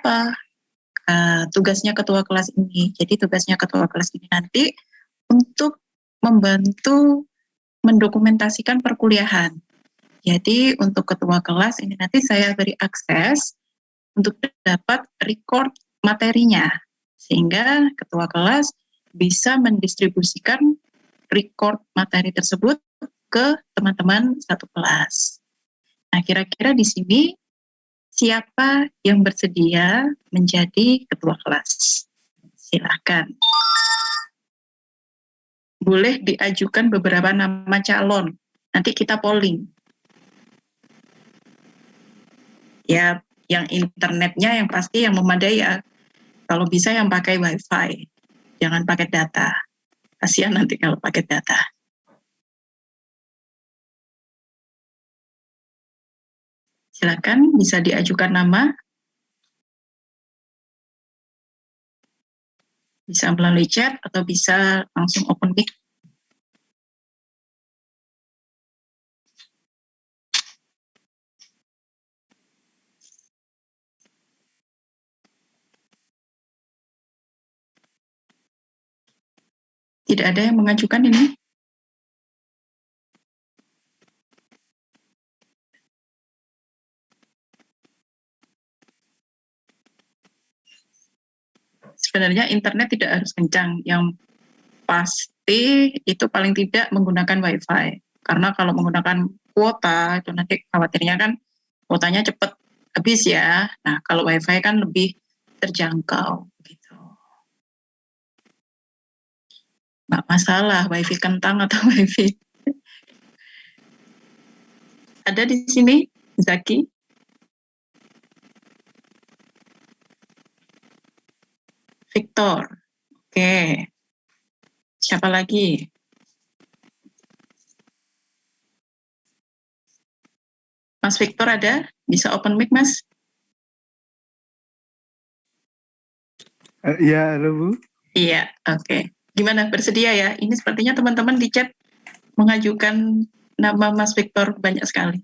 apa tugasnya ketua kelas ini? Jadi tugasnya ketua kelas ini nanti untuk membantu mendokumentasikan perkuliahan. Jadi untuk ketua kelas ini nanti saya beri akses untuk dapat record materinya, sehingga ketua kelas bisa mendistribusikan record materi tersebut ke teman-teman satu kelas. Nah, kira-kira di sini siapa yang bersedia menjadi ketua kelas? Silahkan. Boleh diajukan beberapa nama calon. Nanti kita polling. Ya, yang internetnya yang pasti yang memadai ya. Kalau bisa yang pakai wifi. Jangan pakai data. Kasihan nanti kalau pakai data. Silakan bisa diajukan nama. Bisa melalui chat atau bisa langsung open mic. Tidak ada yang mengajukan ini? Sebenarnya internet tidak harus kencang. Yang pasti itu paling tidak menggunakan wifi. Karena kalau menggunakan kuota, itu nanti khawatirnya kan kuotanya cepat habis ya. Nah, kalau wifi kan lebih terjangkau. Gitu. Nggak masalah wifi kentang atau wifi. Ada di sini, Zaki? Victor. Oke. Siapa lagi? Mas Victor ada? Bisa open mic, Mas? Iya, halo Bu. Iya, oke. Gimana, bersedia ya? Ini sepertinya teman-teman di chat mengajukan nama Mas Victor banyak sekali.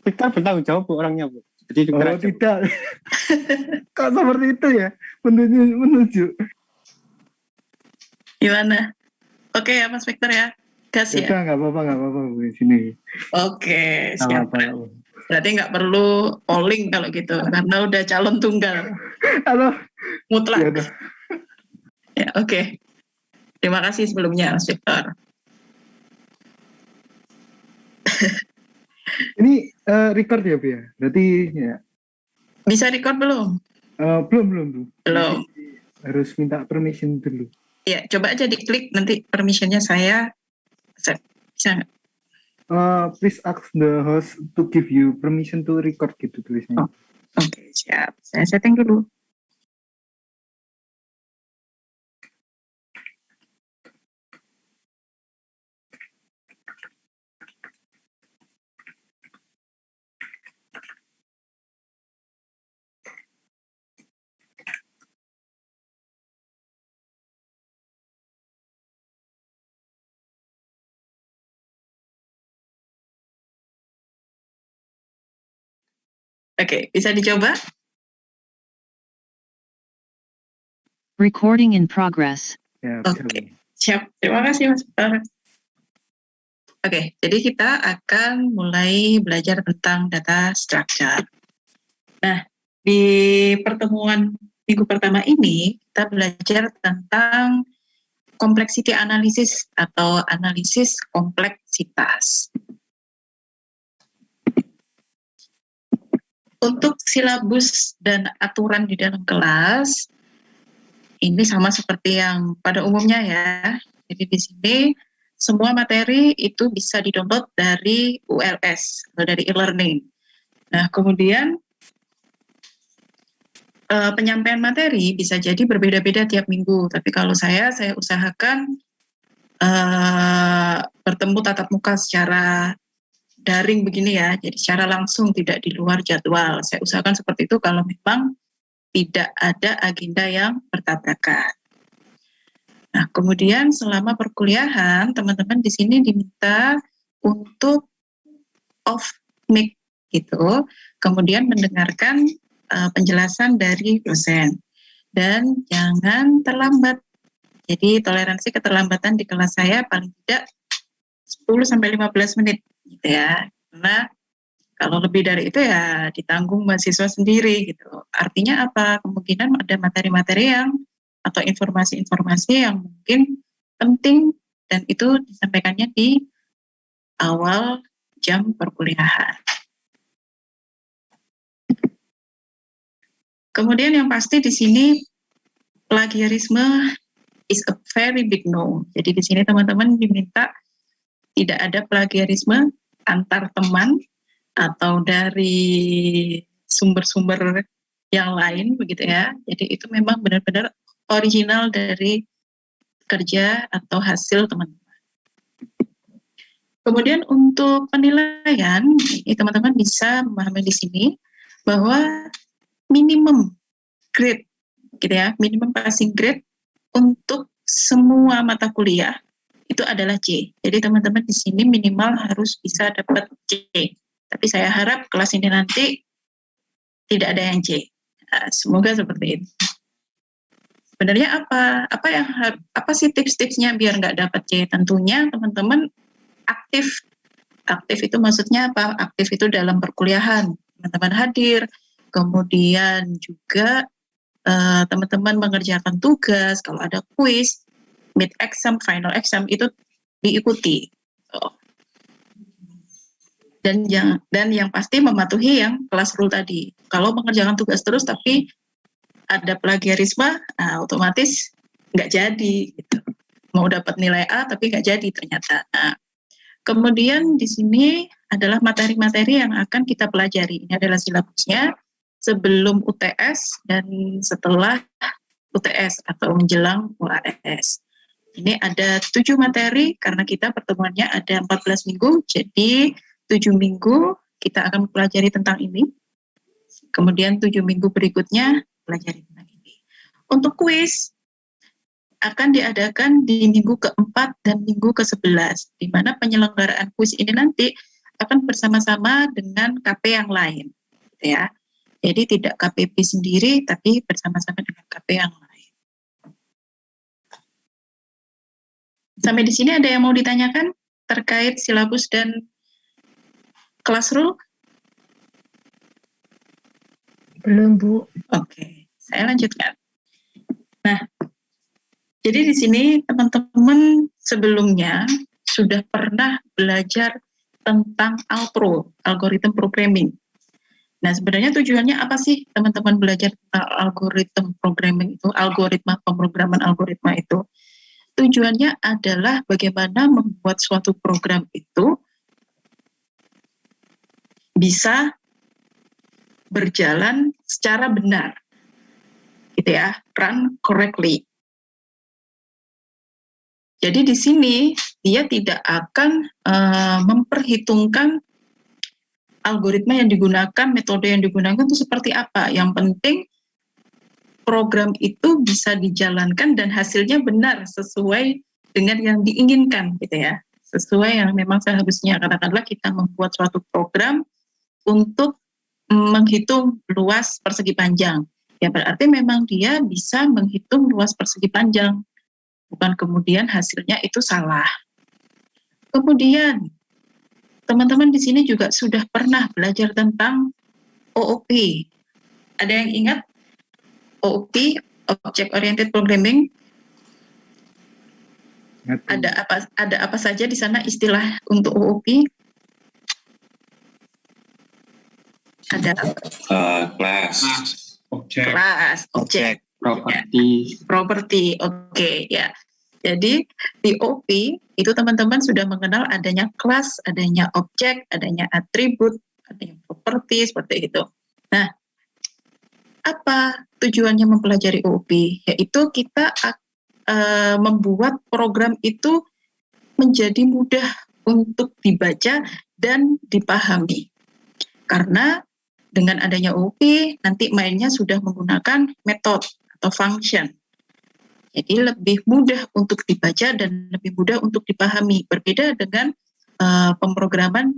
Victor bertanggung jawab Bu orangnya Bu. Jadi tidak. Kok seperti itu ya? Menuju. Gimana? Oke ya Mas Victor ya? Gas ya? Nggak apa-apa Bu di sini. Oke, siap. Berarti nggak perlu polling kalau gitu, karena udah calon tunggal. Halo. Mutlak. Ya, oke. Terima kasih sebelumnya Mas Victor. Ini record ya Bu ya? Berarti ya. Bisa record belum? Belum Bu. Belum. Harus minta permission dulu. Ya, coba aja diklik nanti permissionnya saya accept. Bisa nggak? Please ask the host to give you permission to record gitu tulisnya. Oke, siap. Saya setting dulu. Oke, bisa dicoba? Recording in progress. Ya, Oke, siap. Terima kasih Mas Victor. Oke, jadi kita akan mulai belajar tentang data structure. Nah, di pertemuan minggu pertama ini, kita belajar tentang complexity analysis atau analisis kompleksitas. Untuk silabus dan aturan di dalam kelas, ini sama seperti yang pada umumnya ya. Jadi di sini semua materi itu bisa di-download dari ULS atau dari e-learning. Nah, kemudian penyampaian materi bisa jadi berbeda-beda tiap minggu. Tapi kalau saya usahakan bertemu tatap muka secara daring begini ya, jadi secara langsung tidak di luar jadwal. Saya usahakan seperti itu kalau memang tidak ada agenda yang bertabrakan. Nah, kemudian selama perkuliahan, teman-teman di sini diminta untuk off mic gitu. Kemudian mendengarkan penjelasan dari dosen dan jangan terlambat. Jadi toleransi keterlambatan di kelas saya paling tidak 10-15 menit gitu ya. Karena kalau lebih dari itu ya ditanggung mahasiswa sendiri gitu. Artinya apa? Kemungkinan ada materi-materi yang atau informasi-informasi yang mungkin penting dan itu disampaikannya di awal jam perkuliahan. Kemudian yang pasti di sini plagiarisme is a very big no. Jadi di sini teman-teman diminta tidak ada plagiarisme antar teman atau dari sumber-sumber yang lain begitu ya. Jadi itu memang benar-benar original dari kerja atau hasil teman-teman. Kemudian untuk penilaian, ini teman-teman bisa memahami di sini bahwa minimum grade gitu ya, minimum passing grade untuk semua mata kuliah itu adalah C. Jadi teman-teman di sini minimal harus bisa dapat C. Tapi saya harap kelas ini nanti tidak ada yang C. Nah, semoga seperti itu. Sebenarnya apa sih tips-tipsnya biar nggak dapat C? Tentunya teman-teman aktif. Aktif itu maksudnya apa? Aktif itu dalam perkuliahan. Teman-teman hadir, kemudian juga teman-teman mengerjakan tugas, kalau ada kuis, mid exam, final exam itu diikuti. Dan yang pasti mematuhi yang kelas rule tadi. Kalau mengerjakan tugas terus tapi ada plagiarisme, otomatis nggak jadi. Gitu. Mau dapat nilai A tapi nggak jadi ternyata. Nah, kemudian di sini adalah materi-materi yang akan kita pelajari. Ini adalah silabusnya sebelum UTS dan setelah UTS atau menjelang UAS. Ini ada 7 materi karena kita pertemuannya ada 14 minggu, jadi 7 minggu kita akan pelajari tentang ini. Kemudian 7 minggu berikutnya pelajari tentang ini. Untuk kuis akan diadakan di minggu keempat dan minggu ke-11, di mana penyelenggaraan kuis ini nanti akan bersama-sama dengan KP yang lain, gitu ya. Jadi tidak KPP sendiri, tapi bersama-sama dengan KP yang lain. Sampai di sini ada yang mau ditanyakan terkait silabus dan kelas rule? Belum, Bu. Oke, saya lanjutkan. Nah, jadi di sini teman-teman sebelumnya sudah pernah belajar tentang ALPRO, algoritma programming. Nah, sebenarnya tujuannya apa sih teman-teman belajar tentang algoritma programming itu, algoritma pemrograman algoritma itu? Tujuannya adalah bagaimana membuat suatu program itu bisa berjalan secara benar, gitu ya, run correctly. Jadi di sini dia tidak akan memperhitungkan algoritma yang digunakan, metode yang digunakan itu seperti apa. Yang penting program itu bisa dijalankan dan hasilnya benar sesuai dengan yang diinginkan, gitu ya. Sesuai yang memang seharusnya. Katakanlah kita membuat suatu program untuk menghitung luas persegi panjang. Ya berarti memang dia bisa menghitung luas persegi panjang. Bukan kemudian hasilnya itu salah. Kemudian teman-teman di sini juga sudah pernah belajar tentang OOP. Ada yang ingat OOP, Object Oriented Programming? Ada apa saja di sana istilah untuk OOP? Ada Class, kelas, objek, property, oke, ya. Jadi di OP itu teman-teman sudah mengenal adanya kelas, adanya objek, adanya atribut, adanya properti seperti itu. Nah, apa tujuannya mempelajari OOP? Yaitu kita membuat program itu menjadi mudah untuk dibaca dan dipahami. Karena dengan adanya OOP nanti mainnya sudah menggunakan metode atau function. Jadi lebih mudah untuk dibaca dan lebih mudah untuk dipahami. Berbeda dengan pemrograman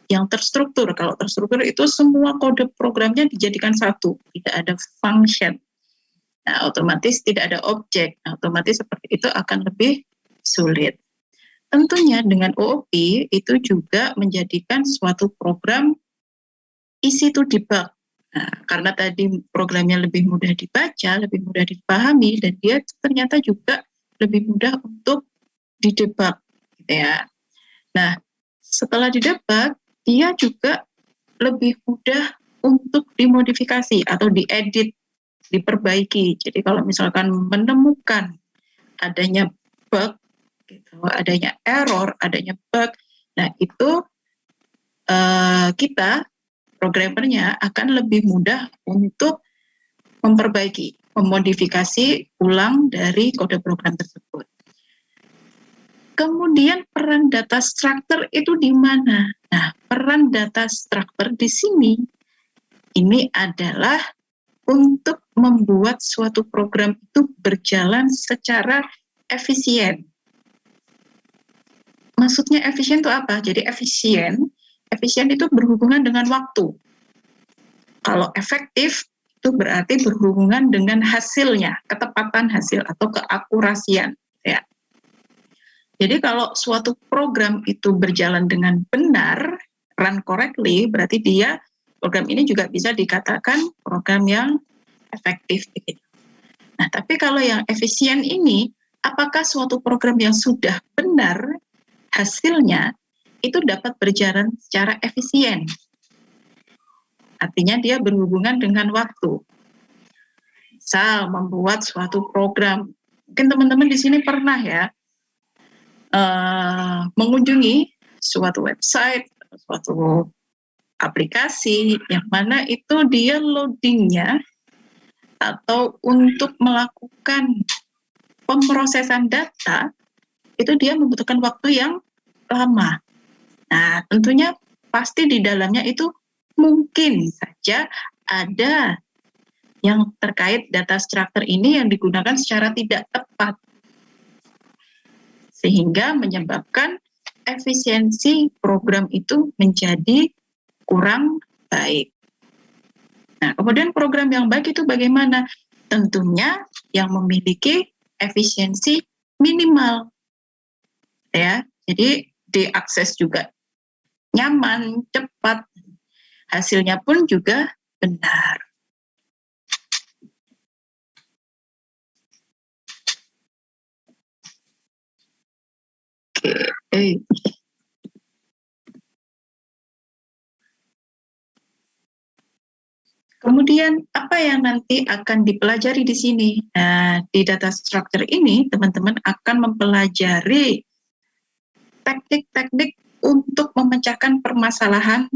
yang terstruktur. Kalau terstruktur itu semua kode programnya dijadikan satu, tidak ada function. Nah, otomatis tidak ada objek. Nah, otomatis seperti itu akan lebih sulit. Tentunya dengan OOP itu juga menjadikan suatu program easy to debug. Nah, karena tadi programnya lebih mudah dibaca, lebih mudah dipahami, dan dia ternyata juga lebih mudah untuk didebug, gitu ya. Nah, setelah didebug, dia juga lebih mudah untuk dimodifikasi atau diedit, diperbaiki. Jadi kalau misalkan menemukan adanya bug, gitu, adanya error, adanya bug, nah itu kita programmernya akan lebih mudah untuk memperbaiki, memodifikasi ulang dari kode program tersebut. Kemudian peran data structure itu di mana? Nah, peran data structure di sini ini adalah untuk membuat suatu program itu berjalan secara efisien. Maksudnya efisien itu apa? Jadi efisien itu berhubungan dengan waktu. Kalau efektif itu berarti berhubungan dengan hasilnya, ketepatan hasil atau keakurasian. Ya. Jadi kalau suatu program itu berjalan dengan benar, run correctly, berarti program ini juga bisa dikatakan program yang efektif. Nah, tapi kalau yang efisien ini, apakah suatu program yang sudah benar hasilnya itu dapat berjalan secara efisien? Artinya dia berhubungan dengan waktu. Misal membuat suatu program, mungkin teman-teman di sini pernah ya mengunjungi suatu website, suatu aplikasi yang mana itu dia loadingnya atau untuk melakukan pemrosesan data itu dia membutuhkan waktu yang lama. Nah, tentunya pasti di dalamnya itu mungkin saja ada yang terkait data structure ini yang digunakan secara tidak tepat, sehingga menyebabkan efisiensi program itu menjadi kurang baik. Nah, kemudian program yang baik itu bagaimana? Tentunya yang memiliki efisiensi minimal. Ya, jadi diakses juga nyaman, cepat, hasilnya pun juga benar. Oke. Kemudian apa yang nanti akan dipelajari di sini? Nah, di data structure ini teman-teman akan mempelajari teknik-teknik untuk memecahkan permasalahan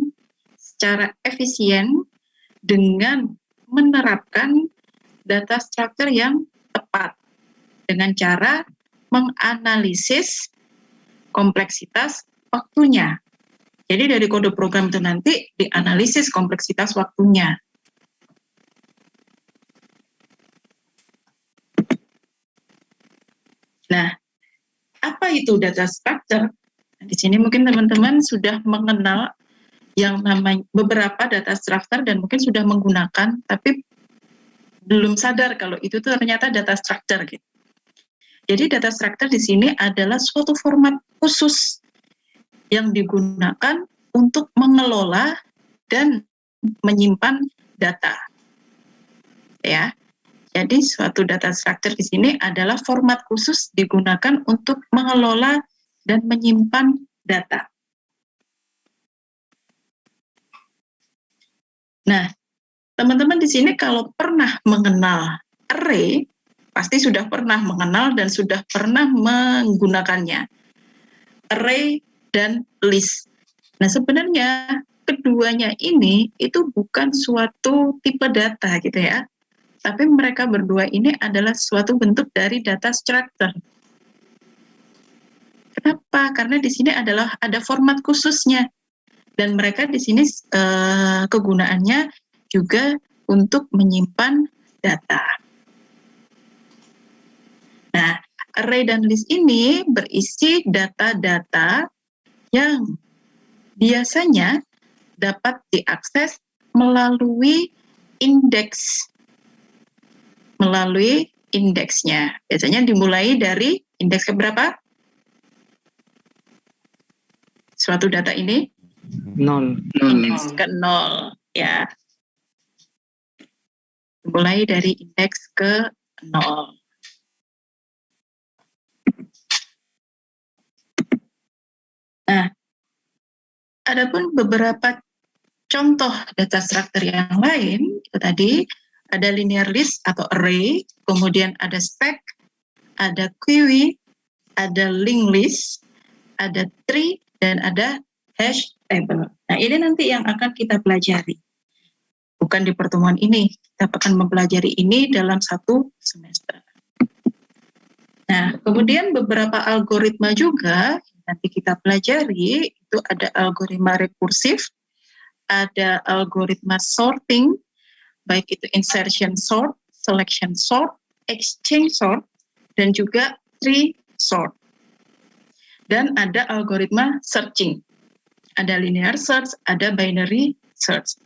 secara efisien dengan menerapkan data structure yang tepat dengan cara menganalisis kompleksitas waktunya. Jadi dari kode program itu nanti dianalisis kompleksitas waktunya. Nah, apa itu data structure? Di sini mungkin teman-teman sudah mengenal yang namanya beberapa data structure dan mungkin sudah menggunakan, tapi belum sadar kalau itu tuh ternyata data structure gitu. Jadi data structure di sini adalah suatu format khusus yang digunakan untuk mengelola dan menyimpan data. Ya. Jadi suatu data structure di sini adalah format khusus digunakan untuk mengelola dan menyimpan data. Nah, teman-teman di sini kalau pernah mengenal array, pasti sudah pernah mengenal dan sudah pernah menggunakannya. Array dan list. Nah, sebenarnya keduanya ini itu bukan suatu tipe data gitu ya. Tapi mereka berdua ini adalah suatu bentuk dari data structure. Kenapa? Karena di sini adalah ada format khususnya. Dan mereka di sini kegunaannya juga untuk menyimpan data. Nah, array dan list ini berisi data-data yang biasanya dapat diakses melalui indeks. Melalui indeksnya. Biasanya dimulai dari indeks keberapa? Suatu data ini? 0. Indeks ke-0. Ya. Dimulai dari indeks ke-0. Nah, adapun beberapa contoh data structure yang lain, itu tadi ada linear list atau array, kemudian ada stack, ada query, ada linked list, ada tree, dan ada hash table. Nah, ini nanti yang akan kita pelajari. Bukan di pertemuan ini, kita akan mempelajari ini dalam 1 semester. Nah, kemudian beberapa algoritma juga nanti kita pelajari, itu ada algoritma rekursif, ada algoritma sorting, baik itu insertion sort, selection sort, exchange sort, dan juga tree sort. Dan ada algoritma searching. Ada linear search, ada binary search.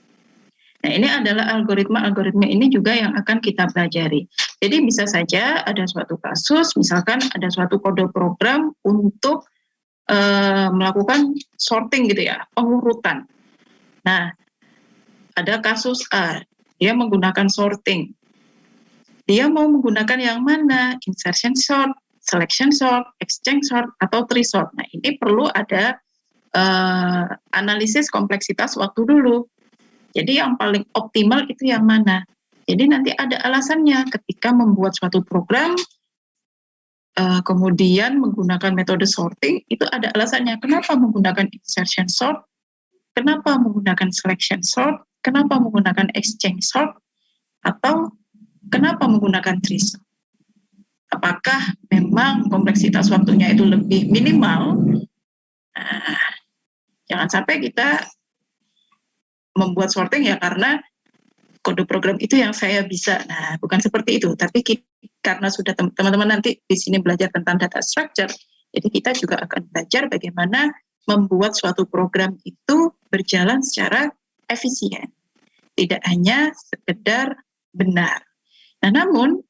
Nah, ini adalah algoritma-algoritma ini juga yang akan kita pelajari. Jadi bisa saja ada suatu kasus, misalkan ada suatu kode program untuk melakukan sorting gitu ya, pengurutan. Nah, ada kasus A, dia menggunakan sorting. Dia mau menggunakan yang mana? Insertion sort, selection sort, exchange sort, atau tree sort. Nah, ini perlu ada analisis kompleksitas waktu dulu. Jadi yang paling optimal itu yang mana? Jadi nanti ada alasannya ketika membuat suatu program, kemudian menggunakan metode sorting, itu ada alasannya. Kenapa menggunakan insertion sort? Kenapa menggunakan selection sort? Kenapa menggunakan exchange sort? Atau kenapa menggunakan tree sort? Apakah memang kompleksitas waktunya itu lebih minimal? Nah, jangan sampai kita membuat sorting ya karena kode program itu yang saya bisa. Nah, bukan seperti itu. Tapi karena sudah teman-teman nanti di sini belajar tentang data structure, jadi kita juga akan belajar bagaimana membuat suatu program itu berjalan secara efisien. Tidak hanya sekedar benar. Nah, namun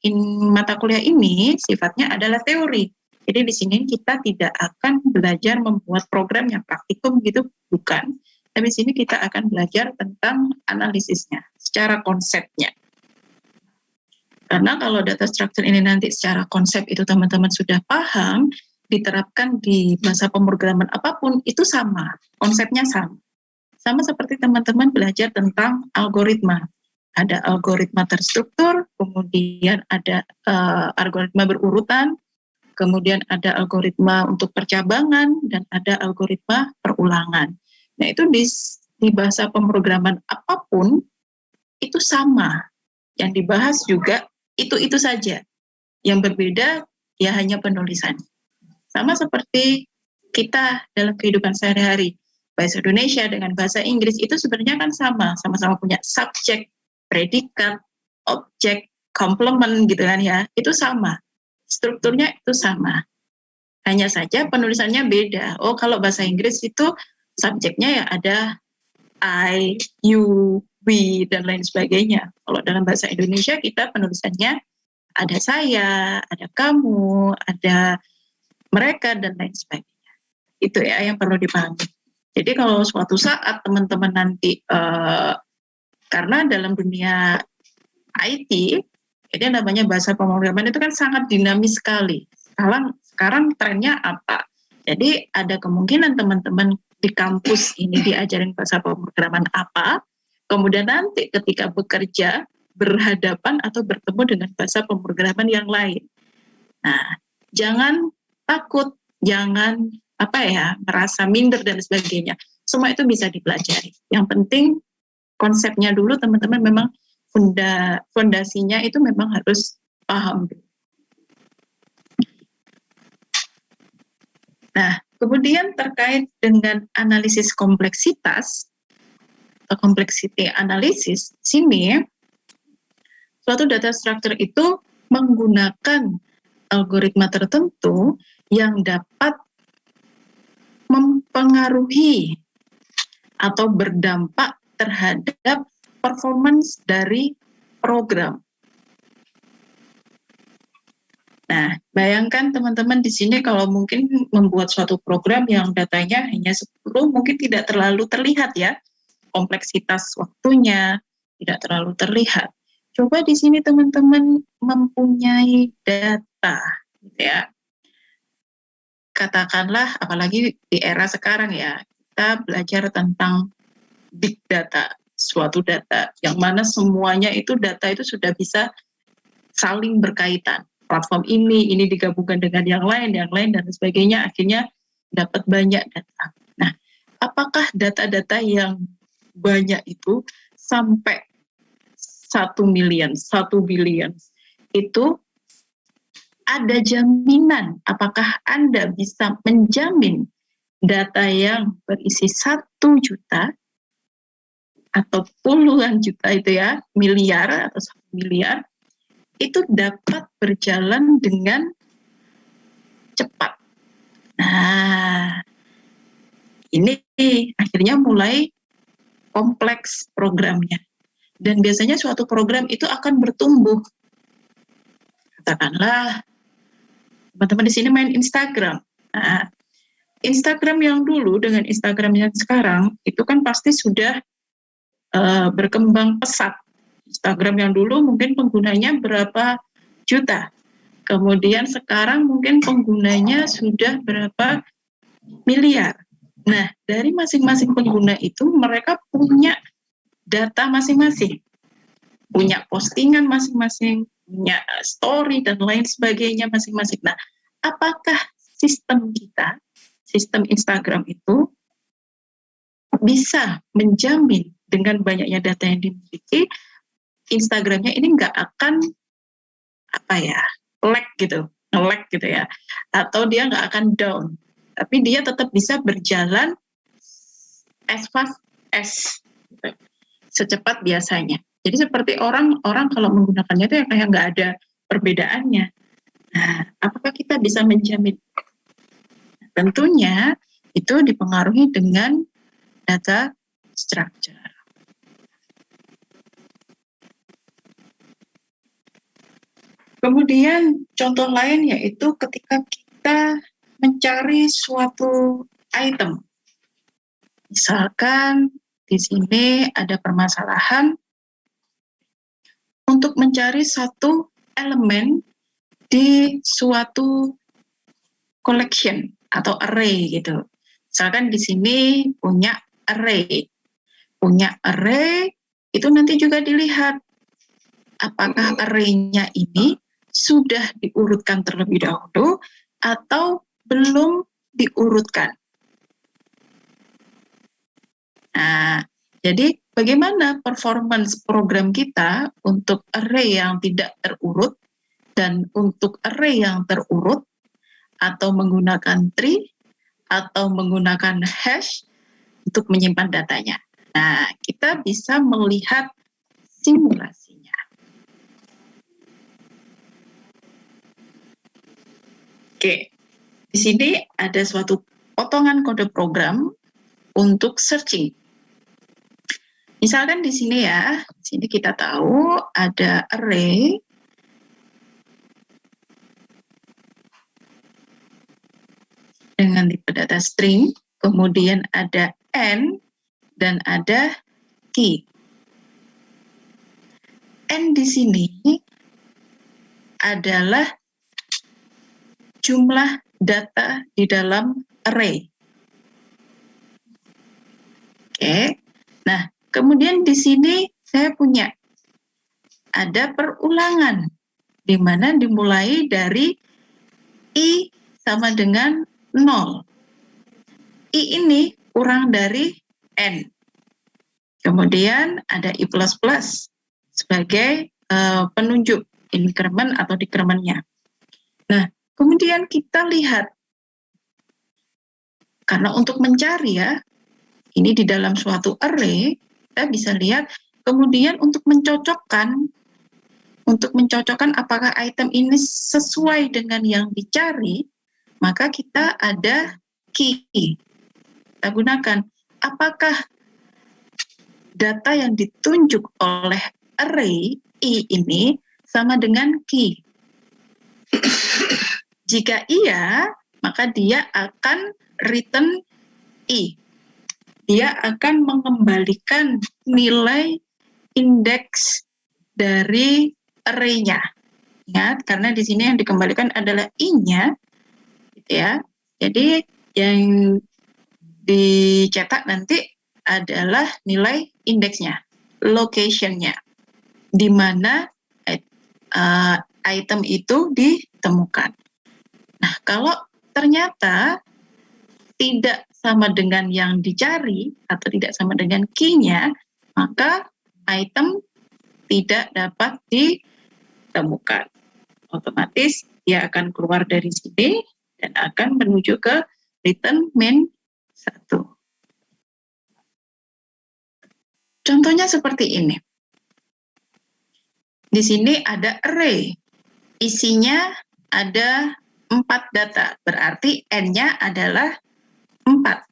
mata kuliah ini sifatnya adalah teori. Jadi di sini kita tidak akan belajar membuat program yang praktikum gitu, bukan. Tapi di sini kita akan belajar tentang analisisnya, secara konsepnya. Karena kalau data structure ini nanti secara konsep itu teman-teman sudah paham, diterapkan di bahasa pemrograman apapun, itu sama, konsepnya sama. Sama seperti teman-teman belajar tentang algoritma. Ada algoritma terstruktur, kemudian ada algoritma berurutan, kemudian ada algoritma untuk percabangan, dan ada algoritma perulangan. Nah, itu di bahasa pemrograman apapun, itu sama. Yang dibahas juga itu saja. Yang berbeda, ya hanya penulisan. Sama seperti kita dalam kehidupan sehari-hari. Bahasa Indonesia dengan bahasa Inggris itu sebenarnya kan sama-sama punya subjek, predikat, objek, komplement gitu kan ya, itu sama. Strukturnya itu sama. Hanya saja penulisannya beda. Oh, kalau bahasa Inggris itu subjeknya ya ada I, you, we, dan lain sebagainya. Kalau dalam bahasa Indonesia kita penulisannya ada saya, ada kamu, ada mereka, dan lain sebagainya. Itu ya yang perlu dipahami. Jadi kalau suatu saat teman-teman nanti, karena dalam dunia IT, ini namanya bahasa pemrograman itu kan sangat dinamis sekali. Sekarang trennya apa? Jadi ada kemungkinan teman-teman di kampus ini diajarin bahasa pemrograman apa, kemudian nanti ketika bekerja, berhadapan atau bertemu dengan bahasa pemrograman yang lain. Nah, jangan takut, jangan merasa minder dan sebagainya. Semua itu bisa dipelajari. Yang penting konsepnya dulu teman-teman memang fondasinya itu memang harus paham. Nah, kemudian terkait dengan analisis kompleksitas, atau complexity analysis, sini suatu data structure itu menggunakan algoritma tertentu yang dapat mempengaruhi atau berdampak terhadap performance dari program. Nah, bayangkan teman-teman di sini kalau mungkin membuat suatu program yang datanya hanya 10, mungkin tidak terlalu terlihat ya. Kompleksitas waktunya tidak terlalu terlihat. Coba di sini teman-teman mempunyai data, gitu ya. Katakanlah, apalagi di era sekarang ya, kita belajar tentang big data, suatu data yang mana semuanya itu data itu sudah bisa saling berkaitan. Platform ini digabungkan dengan yang lain, dan sebagainya, akhirnya dapat banyak data. Nah, apakah data-data yang banyak itu sampai 1 million, 1 billion, itu ada jaminan apakah Anda bisa menjamin data yang berisi 1 juta atau puluhan juta itu ya, miliar atau 1 miliar, itu dapat berjalan dengan cepat. Nah, ini akhirnya mulai kompleks programnya. Dan biasanya suatu program itu akan bertumbuh. Katakanlah, teman-teman di sini main Instagram. Nah, Instagram yang dulu dengan Instagram yang sekarang, itu kan pasti sudah berkembang pesat. Instagram yang dulu mungkin penggunanya berapa juta. Kemudian sekarang mungkin penggunanya sudah berapa miliar. Nah, dari masing-masing pengguna itu mereka punya data masing-masing. Punya postingan masing-masing, punya story dan lain sebagainya masing-masing. Nah, apakah sistem kita, sistem Instagram itu bisa menjamin dengan banyaknya data yang dimiliki, Instagramnya ini nggak akan lag gitu, nge-lag gitu ya, atau dia nggak akan down, tapi dia tetap bisa berjalan as fast as gitu, secepat biasanya. Jadi seperti orang kalau menggunakannya itu kayak nggak ada perbedaannya. Nah, apakah kita bisa menjamin? Tentunya itu dipengaruhi dengan data structure. Kemudian contoh lain yaitu ketika kita mencari suatu item. Misalkan di sini ada permasalahan untuk mencari satu elemen di suatu collection atau array gitu. Misalkan di sini punya array. Punya array itu nanti juga dilihat apakah array-nya ini sudah diurutkan terlebih dahulu atau belum diurutkan. Nah, jadi bagaimana performance program kita untuk array yang tidak terurut dan untuk array yang terurut atau menggunakan tree atau menggunakan hash untuk menyimpan datanya. Nah, kita bisa melihat simulasinya. Oke, di sini ada suatu potongan kode program untuk searching. Misalkan di sini ya, di sini kita tahu ada array dengan tipe data string, kemudian ada n dan ada key. N di sini adalah jumlah data di dalam array. Oke. Nah, kemudian di sini saya punya ada perulangan di mana dimulai dari i sama dengan 0. I ini kurang dari n. Kemudian ada i++ sebagai penunjuk increment atau decrementnya. Nah, kemudian kita lihat, karena untuk mencari ya, ini di dalam suatu array, kita bisa lihat, kemudian untuk mencocokkan apakah item ini sesuai dengan yang dicari, maka kita ada key. Kita gunakan, apakah data yang ditunjuk oleh array I ini sama dengan key. Jika iya, maka dia akan return I. Dia akan mengembalikan nilai indeks dari array-nya. Ingat, karena di sini yang dikembalikan adalah I-nya, gitu ya. Jadi yang dicetak nanti adalah nilai indeksnya, location-nya, di mana item itu ditemukan. Nah, kalau ternyata tidak sama dengan yang dicari atau tidak sama dengan key-nya, maka item tidak dapat ditemukan. Otomatis dia akan keluar dari sini dan akan menuju ke return main 1. Contohnya seperti ini. Di sini ada array. Isinya ada 4 data. Berarti N-nya adalah 4.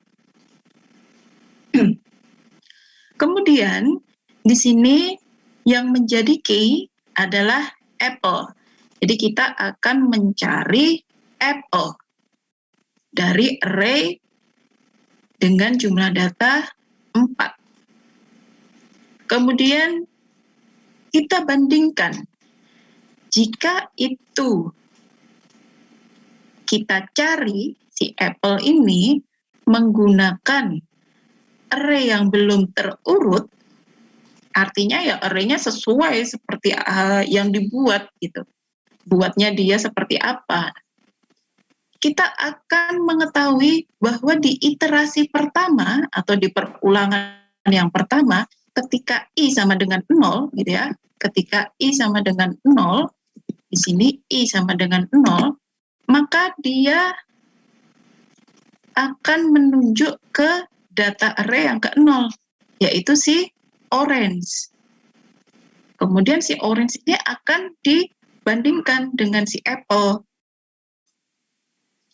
Kemudian di sini yang menjadi key adalah apple. Jadi kita akan mencari apple dari array dengan jumlah data 4. Kemudian kita bandingkan. Jika itu kita cari si apple ini menggunakan array yang belum terurut, artinya ya array-nya sesuai seperti yang dibuat gitu. Buatnya dia seperti apa. Kita akan mengetahui bahwa di iterasi pertama atau di perulangan yang pertama, ketika I sama dengan 0 gitu ya. Ketika I sama dengan 0, di sini I sama dengan 0, maka dia akan menunjuk ke data array yang ke-0, yaitu si orange. Kemudian si orange ini akan dibandingkan dengan si apple.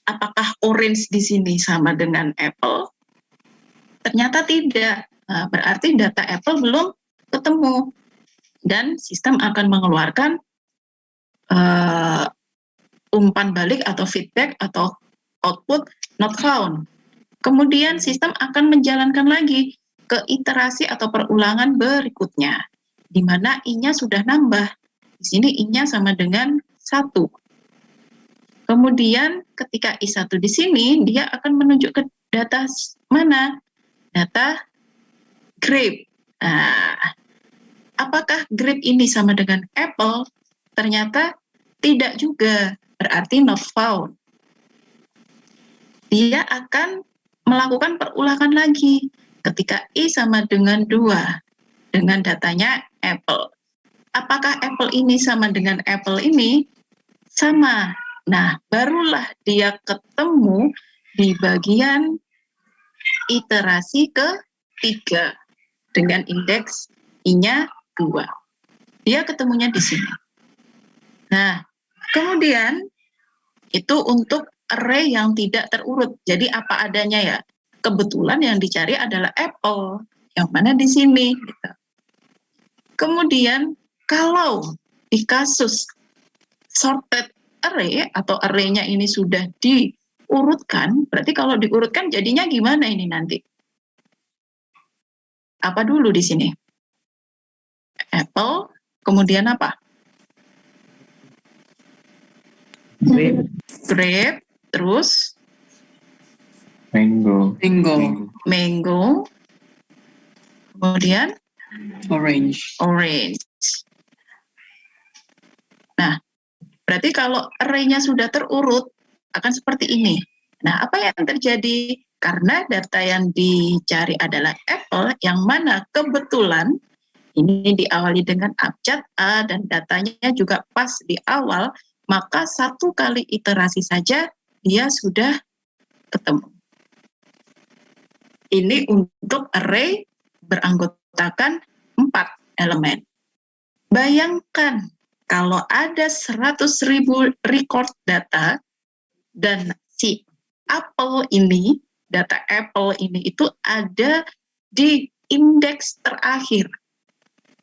Apakah orange di sini sama dengan apple? Ternyata tidak. Nah, berarti data apple belum ketemu. Dan sistem akan mengeluarkan umpan balik atau feedback atau output not found. Kemudian sistem akan menjalankan lagi ke iterasi atau perulangan berikutnya, di mana I-nya sudah nambah. Di sini I-nya sama dengan 1. Kemudian ketika I1 di sini, dia akan menunjuk ke data mana? Data grape. Nah, apakah grape ini sama dengan apple? Ternyata tidak juga, berarti not found. Dia akan melakukan perulangan lagi ketika I sama dengan 2 dengan datanya apple. Apakah apple ini sama dengan apple ini? Sama. Nah, barulah dia ketemu di bagian iterasi ke-3 dengan indeks I-nya 2. Dia ketemunya di sini. Nah, kemudian itu untuk array yang tidak terurut. Jadi apa adanya ya. Kebetulan yang dicari adalah apple, yang mana di sini. Gitu. Kemudian kalau di kasus sorted array atau array-nya ini sudah diurutkan, berarti kalau diurutkan jadinya gimana ini nanti? Apa dulu di sini? Apple, kemudian apa? Grape, terus Mango. mango, kemudian Orange. Nah, berarti kalau array-nya sudah terurut akan seperti ini. Nah, apa yang terjadi? Karena data yang dicari adalah apple, yang mana kebetulan ini diawali dengan abjad A dan datanya juga pas di awal, maka 1 kali iterasi saja dia sudah ketemu. Ini untuk array beranggotakan 4 elemen. Bayangkan kalau ada 100.000 record data dan si apple ini, data apple ini itu ada di indeks terakhir.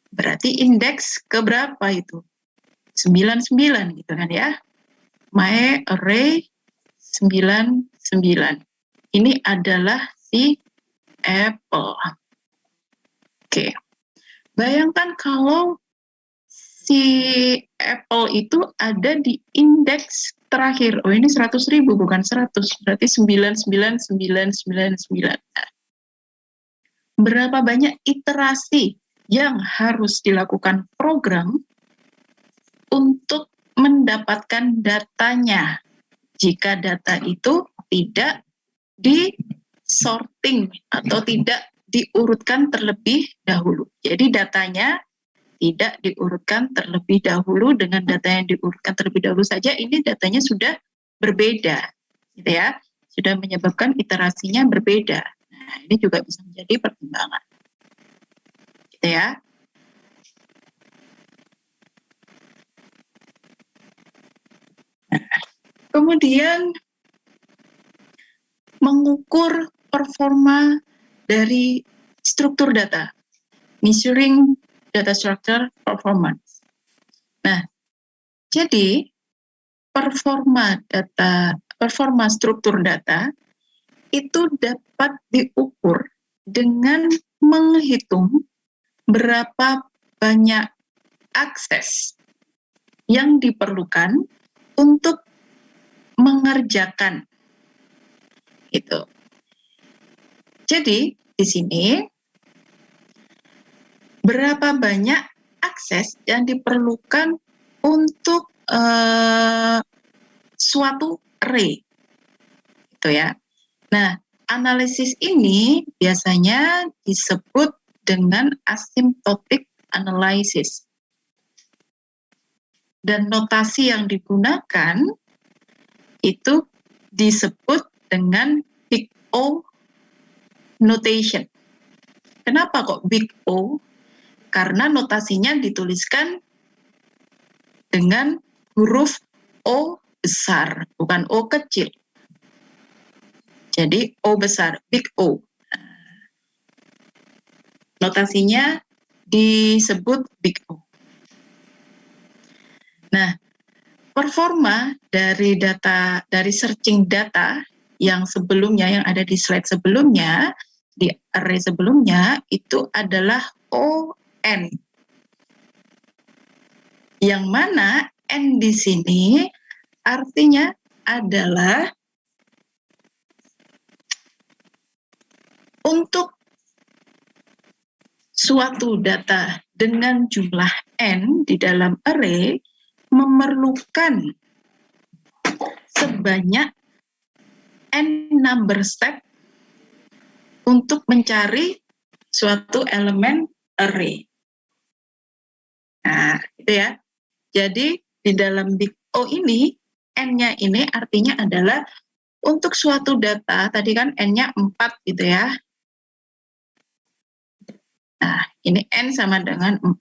Berarti indeks keberapa itu? 99 gitu kan ya. My array 99. Ini adalah si Apple. Oke. Bayangkan kalau si Apple itu ada di indeks terakhir. Oh, ini 100.000 bukan 100. Berarti 99999. Berapa banyak iterasi yang harus dilakukan program untuk mendapatkan datanya jika data itu tidak di-sorting atau tidak diurutkan terlebih dahulu. Jadi datanya tidak diurutkan terlebih dahulu. Dengan data yang diurutkan terlebih dahulu saja, ini datanya sudah berbeda, gitu ya, sudah menyebabkan iterasinya berbeda. Nah, ini juga bisa menjadi pertimbangan, gitu ya. Kemudian mengukur performa dari struktur data, measuring data structure performance. Nah, jadi performa struktur data itu dapat diukur dengan menghitung berapa banyak akses yang diperlukan untuk mengerjakan itu. Jadi di sini berapa banyak akses yang diperlukan untuk suatu array, gitu ya. Nah, analisis ini biasanya disebut dengan asymptotic analysis. Dan notasi yang digunakan itu disebut dengan Big O notation. Kenapa kok Big O? Karena notasinya dituliskan dengan huruf O besar, bukan O kecil. Jadi O besar, Big O. Notasinya disebut Big O. Nah, performa dari searching data yang sebelumnya, yang ada di slide sebelumnya, di array sebelumnya, itu adalah ON. Yang mana N di sini artinya adalah untuk suatu data dengan jumlah N di dalam array memerlukan sebanyak N number step untuk mencari suatu elemen array. Nah, itu ya. Jadi di dalam Big O ini, N-nya ini artinya adalah untuk suatu data, tadi kan N-nya 4 gitu ya. Nah, ini N sama dengan 4.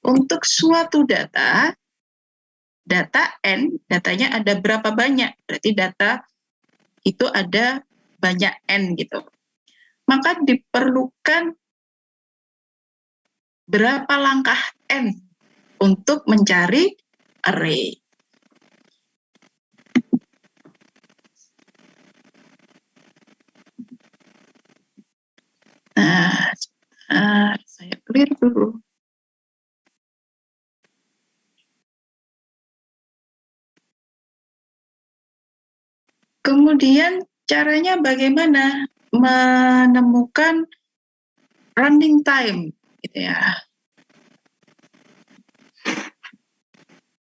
Untuk suatu data N, datanya ada berapa banyak? Berarti data itu ada banyak N gitu. Maka diperlukan berapa langkah N untuk mencari array. Nah, saya clear dulu. Kemudian caranya bagaimana menemukan running time, gitu ya.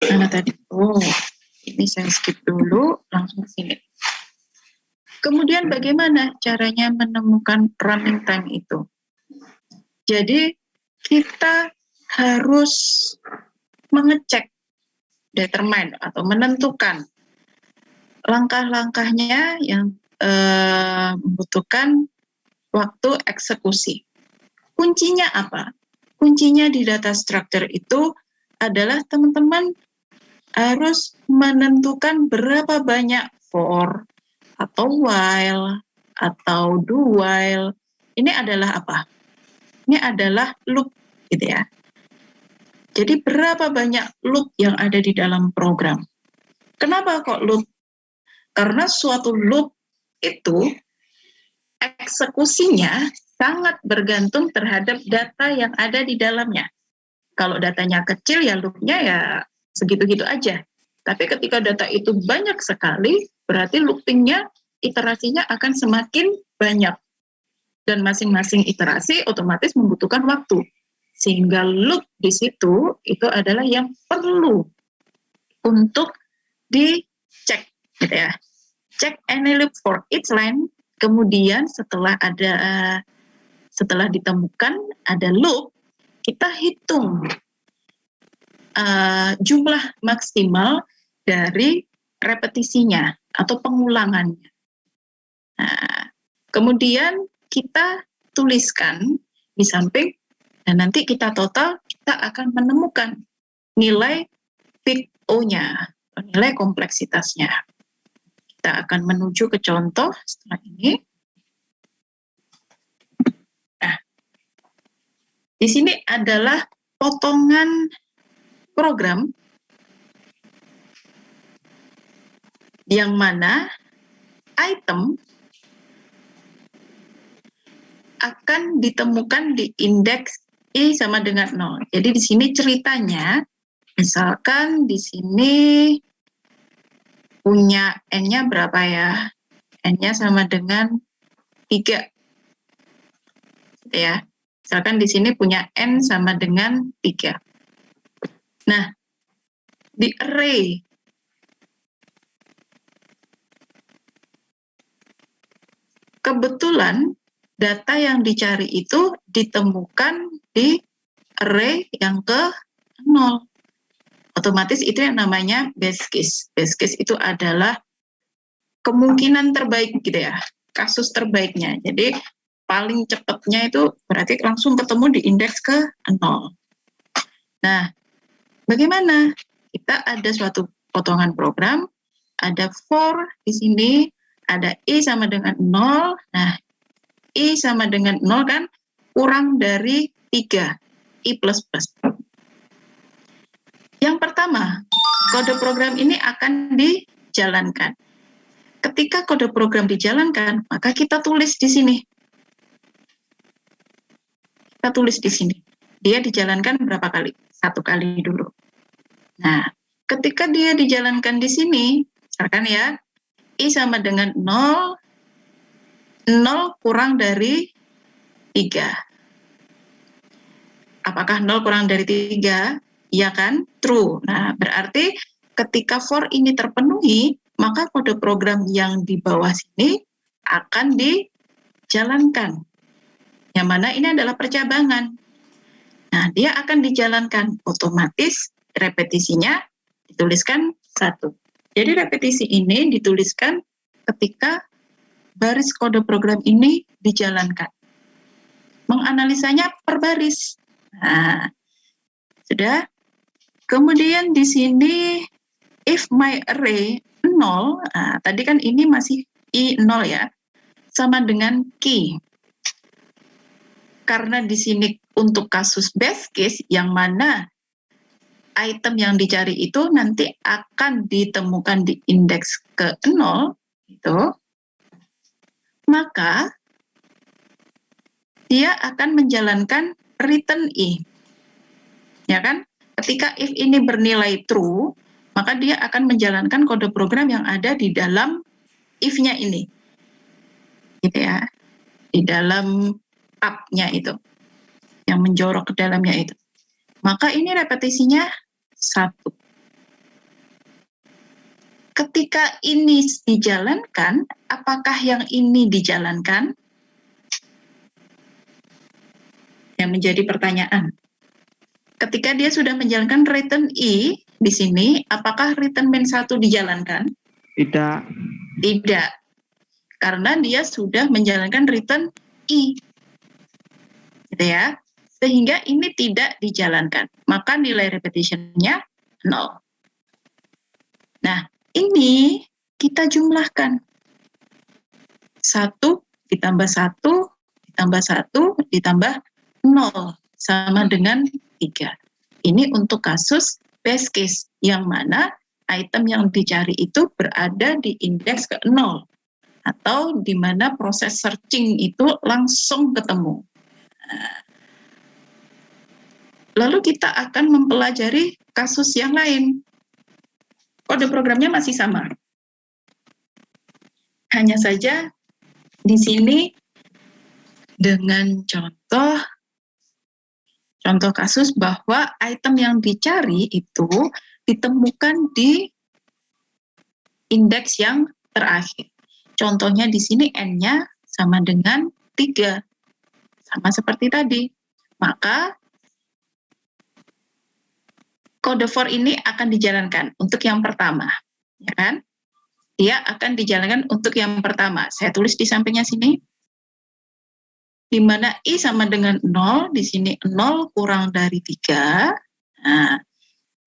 Mana tadi? Oh, ini saya skip dulu, langsung ke sini. Kemudian bagaimana caranya menemukan running time itu? Jadi kita harus mengecek, determine atau menentukan langkah-langkahnya yang membutuhkan waktu eksekusi. Kuncinya apa? Kuncinya di data structure itu adalah teman-teman harus menentukan berapa banyak for atau while atau do while. Ini adalah apa? ini adalah loop gitu ya. Jadi berapa banyak loop yang ada di dalam program? Kenapa kok loop? Karena suatu loop itu eksekusinya sangat bergantung terhadap data yang ada di dalamnya. Kalau datanya kecil ya loopnya ya segitu-gitu aja. Tapi ketika data itu banyak sekali, berarti loopingnya, iterasinya akan semakin banyak. Dan masing-masing iterasi otomatis membutuhkan waktu. Sehingga loop di situ itu adalah yang perlu untuk dicek gitu ya. Check any loop for each line. Kemudian setelah ditemukan ada loop, kita hitung jumlah maksimal dari repetisinya atau pengulangannya. Nah, kemudian kita tuliskan di samping dan nanti kita total, kita akan menemukan nilai big O-nya, nilai kompleksitasnya. Kita akan menuju ke contoh setelah ini. Nah, di sini adalah potongan program yang mana item akan ditemukan di indeks I sama dengan 0. Jadi di sini ceritanya, misalkan di sini punya N-nya berapa ya? N-nya sama dengan 3. Ya. Misalkan di sini punya N sama dengan 3. Nah, di array kebetulan data yang dicari itu ditemukan di array yang ke 0. Otomatis itu yang namanya best case. Best case itu adalah kemungkinan terbaik gitu ya, kasus terbaiknya. Jadi paling cepatnya itu berarti langsung ketemu di indeks ke 0. Nah, bagaimana? Kita ada suatu potongan program, ada for di sini, ada I sama dengan 0. Nah, I sama dengan 0 kan kurang dari 3, I plus plus. Yang pertama, kode program ini akan dijalankan. Ketika kode program dijalankan, maka kita tulis di sini. Kita tulis di sini. Dia dijalankan berapa kali? 1 kali dulu. Nah, ketika dia dijalankan di sini, misalkan ya, I sama dengan 0, 0 kurang dari 3. Apakah 0 kurang dari 3? Iya kan? True. Nah, berarti ketika for ini terpenuhi, maka kode program yang di bawah sini akan dijalankan. Yang mana ini adalah percabangan. Nah, dia akan dijalankan otomatis, repetisinya dituliskan 1. Jadi repetisi ini dituliskan ketika baris kode program ini dijalankan. Menganalisanya per baris. Nah, sudah. Kemudian di sini if my array 0, nah, tadi kan ini masih I 0 ya, sama dengan key. Karena di sini untuk kasus best case yang mana item yang dicari itu nanti akan ditemukan di indeks ke 0 itu, maka dia akan menjalankan return I. Ya kan? Ketika if ini bernilai true, maka dia akan menjalankan kode program yang ada di dalam if-nya ini. Gitu ya. Di dalam up-nya itu. Yang menjorok ke dalamnya itu. Maka ini repetisinya 1. Ketika ini dijalankan, apakah yang ini dijalankan? Yang menjadi pertanyaan. Ketika dia sudah menjalankan return I di sini, apakah return min 1 dijalankan? Tidak. Tidak. Karena dia sudah menjalankan return I. Gitu ya. Sehingga ini tidak dijalankan. Maka nilai repetition-nya 0. Nah, ini kita jumlahkan. 1 ditambah 1 ditambah 1 ditambah 0 sama dengan 3. Ini untuk kasus best case, yang mana item yang dicari itu berada di indeks ke 0, atau di mana proses searching itu langsung ketemu. Lalu kita akan mempelajari kasus yang lain. Kode programnya masih sama. Hanya saja di sini dengan contoh kasus bahwa item yang dicari itu ditemukan di indeks yang terakhir. Contohnya di sini N-nya sama dengan 3. Sama seperti tadi. Maka kode for ini akan dijalankan untuk yang pertama, ya kan? Dia akan dijalankan untuk yang pertama. Saya tulis di sampingnya sini. Di mana I sama dengan 0, di sini 0 kurang dari 3. Nah,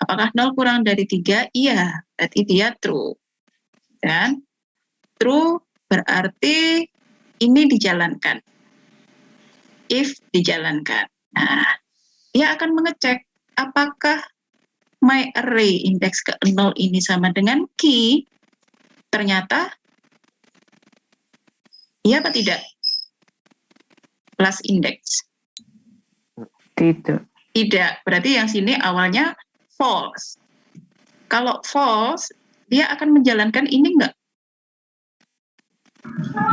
apakah 0 kurang dari 3? Iya, berarti dia true. Dan true berarti ini dijalankan. If dijalankan. Nah, dia akan mengecek apakah my array indeks ke 0 ini sama dengan key. Ternyata iya apa tidak? Plus index. Tidak. Tidak, berarti yang sini awalnya false. Kalau false, dia akan menjalankan ini enggak?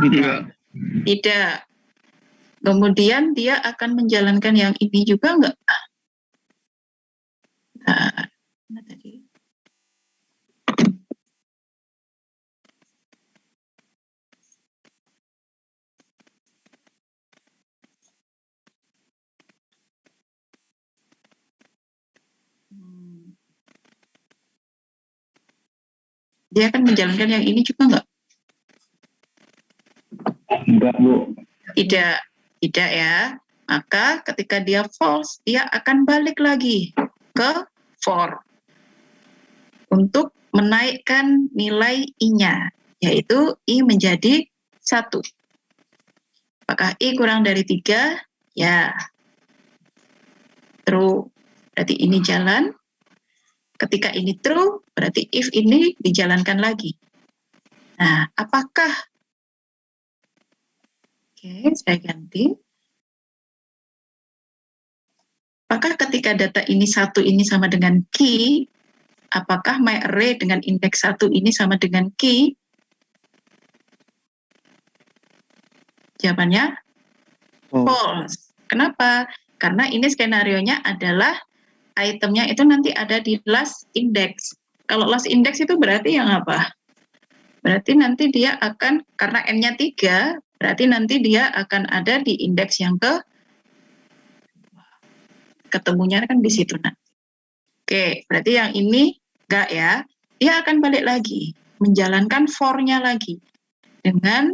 Tidak. Tidak. Kemudian dia akan menjalankan yang ini juga enggak? Nah, mana tadi? Dia akan menjalankan yang ini juga enggak? Enggak, Bu. Tidak, tidak ya. Maka ketika dia false, dia akan balik lagi ke for untuk menaikkan nilai I-nya, yaitu I menjadi 1. Apakah I kurang dari 3? Ya. True. Berarti ini jalan. Ketika ini true, berarti if ini dijalankan lagi. Nah, apakah saya ganti. Apakah ketika data ini 1 ini sama dengan key, apakah my array dengan indeks 1 ini sama dengan key? Jawabannya false. Kenapa? Karena ini skenarionya adalah itemnya itu nanti ada di last index. Kalau last index itu berarti yang apa? Berarti nanti dia akan, karena N-nya 3, berarti nanti dia akan ada di indeks yang ketemunya kan di situ nanti. Oke, berarti yang ini enggak ya. Dia akan balik lagi, menjalankan for-nya lagi. Dengan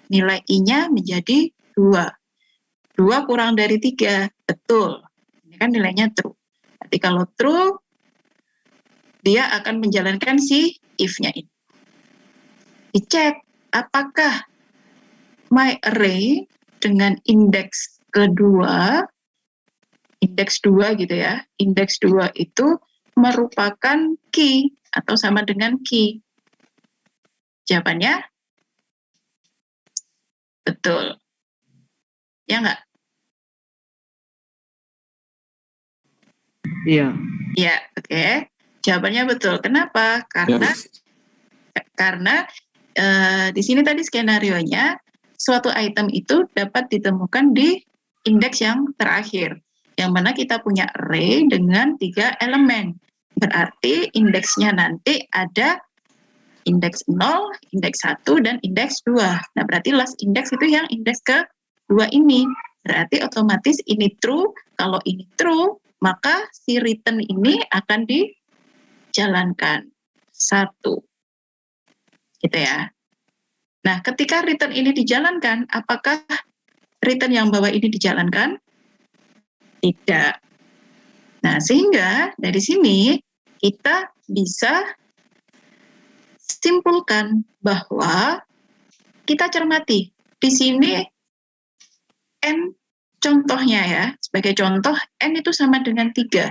nilai I-nya menjadi 2. 2 kurang dari 3, betul. Ini kan nilainya true. Berarti kalau true, dia akan menjalankan si if-nya ini. Dicek apakah my array dengan indeks kedua, indeks 2 gitu ya, indeks 2 itu merupakan key atau sama dengan key. Jawabannya betul. Ya enggak? Iya. Ya, oke. Jawabannya betul. Kenapa? Karena di sini tadi skenarionya suatu item itu dapat ditemukan di indeks yang terakhir, yang mana kita punya array dengan 3 elemen. Berarti indeksnya nanti ada indeks 0, indeks 1, dan indeks 2. Nah, berarti last index itu yang indeks ke-2 ini. Berarti otomatis ini true. Kalau ini true, maka si return ini akan dijalankan. 1. Gitu ya. Nah, ketika return ini dijalankan, apakah return yang bawah ini dijalankan? Tidak. Nah, sehingga dari sini kita bisa simpulkan bahwa kita cermati di sini N contohnya ya, sebagai contoh, N itu sama dengan 3.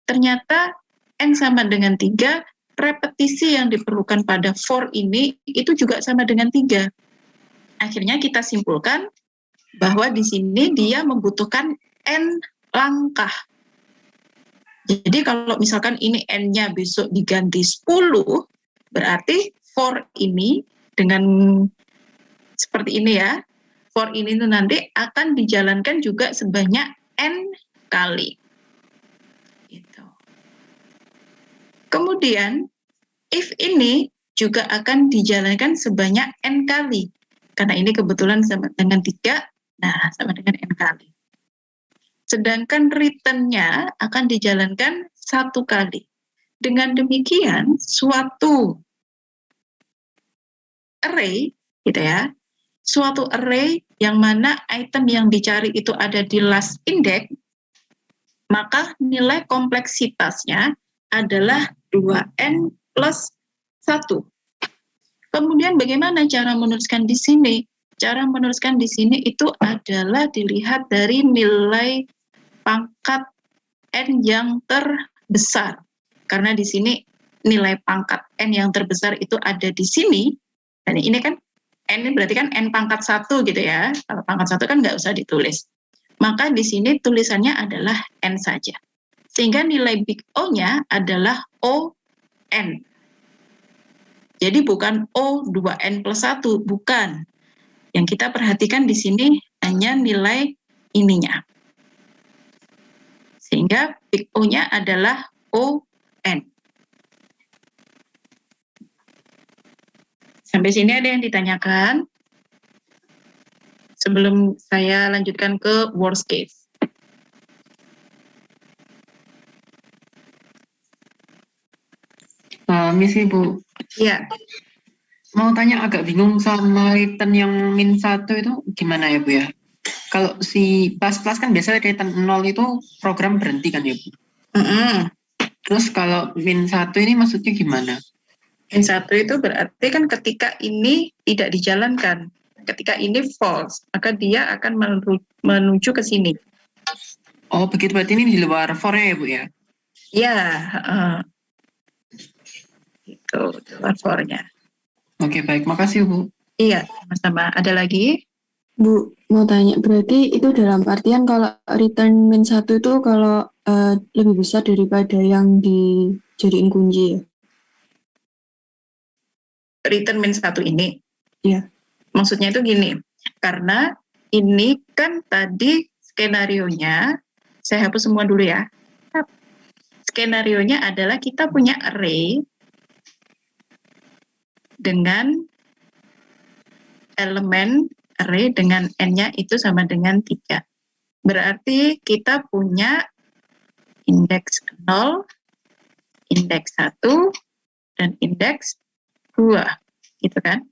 Ternyata N sama dengan 3, repetisi yang diperlukan pada for ini itu juga sama dengan 3. Akhirnya kita simpulkan bahwa di sini dia membutuhkan N langkah. Jadi kalau misalkan ini N-nya besok diganti 10, berarti for ini dengan seperti ini ya, for ini tuh nanti akan dijalankan juga sebanyak N kali. Gitu. Kemudian, if ini juga akan dijalankan sebanyak N kali. Karena ini kebetulan sama dengan 3, nah sama dengan N kali. Sedangkan return-nya akan dijalankan 1 kali. Dengan demikian, suatu array, gitu ya, suatu array yang mana item yang dicari itu ada di last index, maka nilai kompleksitasnya adalah 2n plus 1. Kemudian bagaimana cara menuliskan di sini? Cara menuliskan di sini itu adalah dilihat dari nilai pangkat n yang terbesar. Karena di sini nilai pangkat n yang terbesar itu ada di sini. Dan ini kan n ini berarti kan n pangkat 1 gitu ya. Kalau pangkat 1 kan nggak usah ditulis. Maka di sini tulisannya adalah n saja. Sehingga nilai big O-nya adalah ON. Jadi bukan O 2N plus 1, bukan. Yang kita perhatikan di sini hanya nilai ininya. Sehingga big O-nya adalah ON. Sampai sini ada yang ditanyakan? Sebelum saya lanjutkan ke worst case. Misi Bu, Ya, mau tanya agak bingung sama return yang min 1 itu gimana ya Bu ya? Kalau si plus kan biasanya return 0 itu program berhenti kan ya Bu? Terus kalau min 1 ini maksudnya gimana? min 1 itu berarti kan ketika ini tidak dijalankan. Ketika ini false, maka dia akan menuju ke sini. Oh begitu, berarti ini di luar for-nya ya Bu ya? Ya, itu di luar for-nya. Oke baik, makasih Bu. Iya, sama-sama. Ada lagi? Bu, mau tanya, berarti itu dalam artian kalau return min 1 itu kalau lebih besar daripada yang dijadiin kunci ya? Return min 1 ini? Iya. Maksudnya itu gini, karena ini kan tadi skenarionya, saya hapus semua dulu ya. Skenarionya adalah kita punya array dengan elemen array dengan n-nya itu sama dengan 3. Berarti kita punya indeks 0, indeks 1, dan indeks 2. Gitu kan?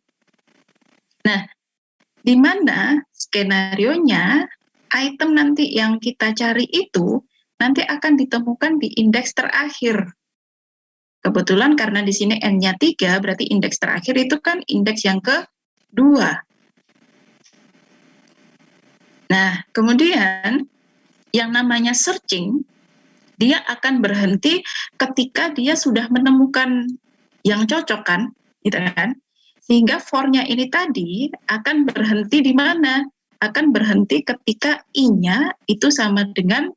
Nah, di mana skenarionya item nanti yang kita cari itu nanti akan ditemukan di indeks terakhir. Kebetulan karena di sini n-nya 3, berarti indeks terakhir itu kan indeks yang ke-2. Nah, kemudian yang namanya searching, dia akan berhenti ketika dia sudah menemukan yang cocok kan, gitu kan? Sehingga for-nya ini tadi akan berhenti di mana? Akan berhenti ketika i-nya itu sama dengan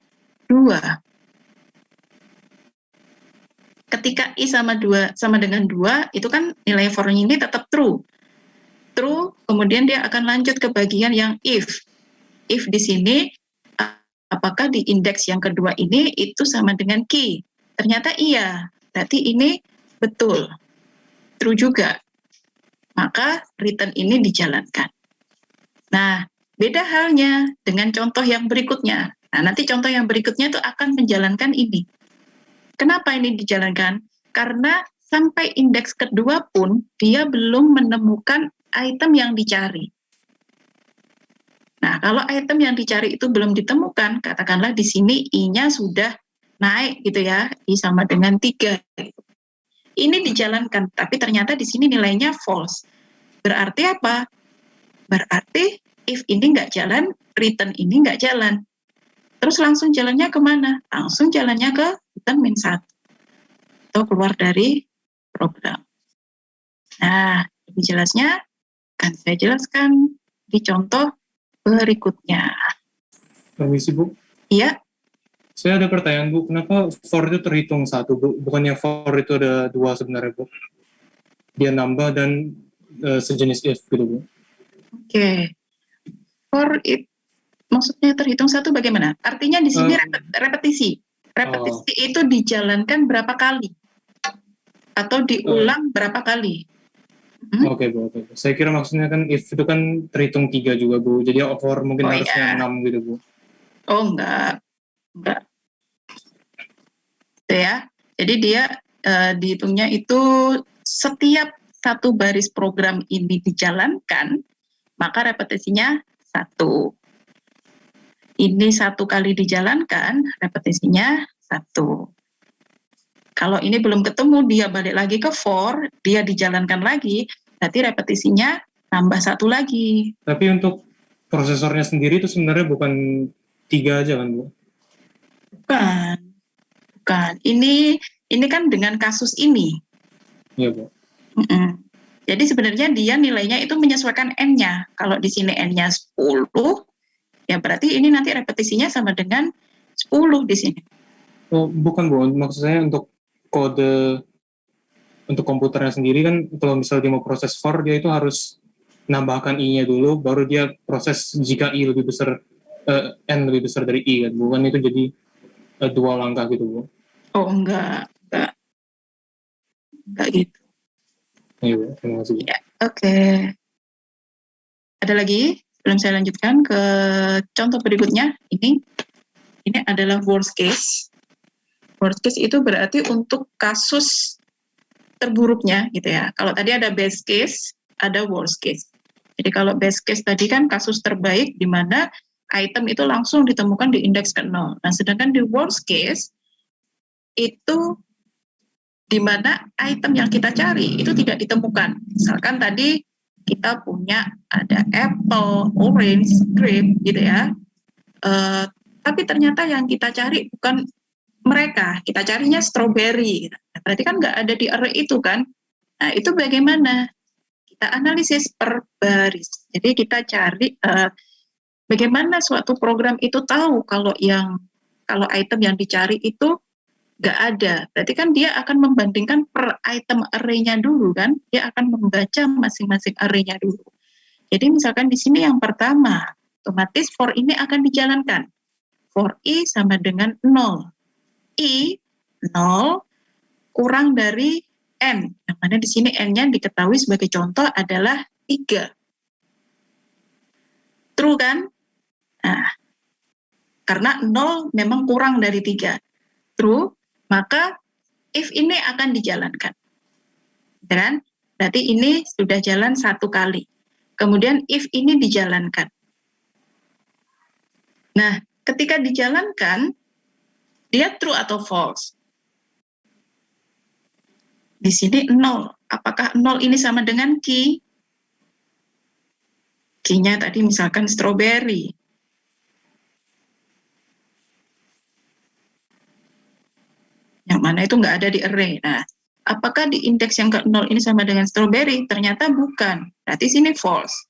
2. Ketika i sama dengan 2, itu kan nilai for-nya ini tetap true. True, kemudian dia akan lanjut ke bagian yang if. If di sini, apakah di indeks yang kedua ini itu sama dengan key? Ternyata iya, berarti ini betul. True juga. Maka return ini dijalankan. Nah, beda halnya dengan contoh yang berikutnya. Nah, nanti contoh yang berikutnya itu akan menjalankan ini. Kenapa ini dijalankan? Karena sampai indeks kedua pun dia belum menemukan item yang dicari. Nah, kalau item yang dicari itu belum ditemukan, katakanlah di sini i-nya sudah naik gitu ya, i sama dengan 3. Ini dijalankan, tapi ternyata di sini nilainya false. Berarti apa? Berarti if ini nggak jalan, return ini nggak jalan. Terus langsung jalannya kemana? Langsung jalannya ke return -1. Atau keluar dari program. Nah, lebih jelasnya akan saya jelaskan di contoh berikutnya. Permisi Bu, Iya, saya ada pertanyaan Bu, kenapa for itu terhitung 1 Bu? Bukannya for itu ada 2 sebenarnya Bu? Dia nambah dan sejenis if gitu Bu. oke. For it, maksudnya terhitung 1 bagaimana? Artinya di sini repetisi. Repetisi itu dijalankan berapa kali? Atau diulang berapa kali? Oke Bu, oke Bu. Saya kira maksudnya kan if itu kan terhitung 3 juga Bu, jadi for mungkin Oh, harusnya iya. 6 gitu Bu. Oh, enggak. Gitu ya. Jadi dia dihitungnya itu setiap satu baris program ini dijalankan, maka repetisinya 1. Ini 1 kali dijalankan, repetisinya 1. Kalau ini belum ketemu, dia balik lagi ke for, dia dijalankan lagi, berarti repetisinya tambah 1 lagi. Tapi untuk prosesornya sendiri itu sebenarnya bukan 3 aja kan Bu? Bukan. Ini kan dengan kasus ini. Iya Bu. Jadi sebenarnya dia nilainya itu menyesuaikan N-nya. Kalau di sini N-nya 10, ya berarti ini nanti repetisinya sama dengan 10 di sini. Oh, bukan Bu, maksud saya untuk kode untuk komputernya sendiri kan kalau misalnya dia mau proses for, dia itu harus nambahkan i-nya dulu, baru dia proses jika i lebih besar, n lebih besar dari i kan, bukan itu jadi 2 langkah gitu Bu. Oh enggak gitu. Iya Bu, terima kasih Bu. Ya, oke. Ada lagi sebelum saya lanjutkan ke contoh berikutnya. Ini adalah worst case. Worst case itu berarti untuk kasus terburuknya gitu ya. Kalau tadi ada best case, ada worst case. Jadi kalau best case tadi kan kasus terbaik di mana item itu langsung ditemukan di indeks ke 0. Nah, sedangkan di worst case itu di mana item yang kita cari itu tidak ditemukan. Misalkan tadi kita punya ada apple, orange, grape gitu ya. Tapi ternyata yang kita cari bukan mereka, kita carinya strawberry. Berarti kan nggak ada di array itu kan. Nah, itu bagaimana? Kita analisis per baris. Jadi kita cari bagaimana suatu program itu tahu kalau item yang dicari itu nggak ada. Berarti kan dia akan membandingkan per item array-nya dulu kan. Dia akan membaca masing-masing array-nya dulu. Jadi misalkan di sini yang pertama, otomatis for ini akan dijalankan. For i sama dengan 0. I 0 kurang dari n, yang mana di sini n-nya diketahui sebagai contoh adalah 3. True kan? Nah, karena 0 memang kurang dari 3. True, maka if ini akan dijalankan. Dan berarti ini sudah jalan 1 kali. Kemudian if ini dijalankan. Nah, ketika dijalankan, dia true atau false? Di sini 0. Apakah 0 ini sama dengan key? Key-nya tadi misalkan strawberry. Yang mana itu nggak ada di array. Nah, apakah di indeks yang ke-0 ini sama dengan strawberry? Ternyata bukan. Berarti sini false.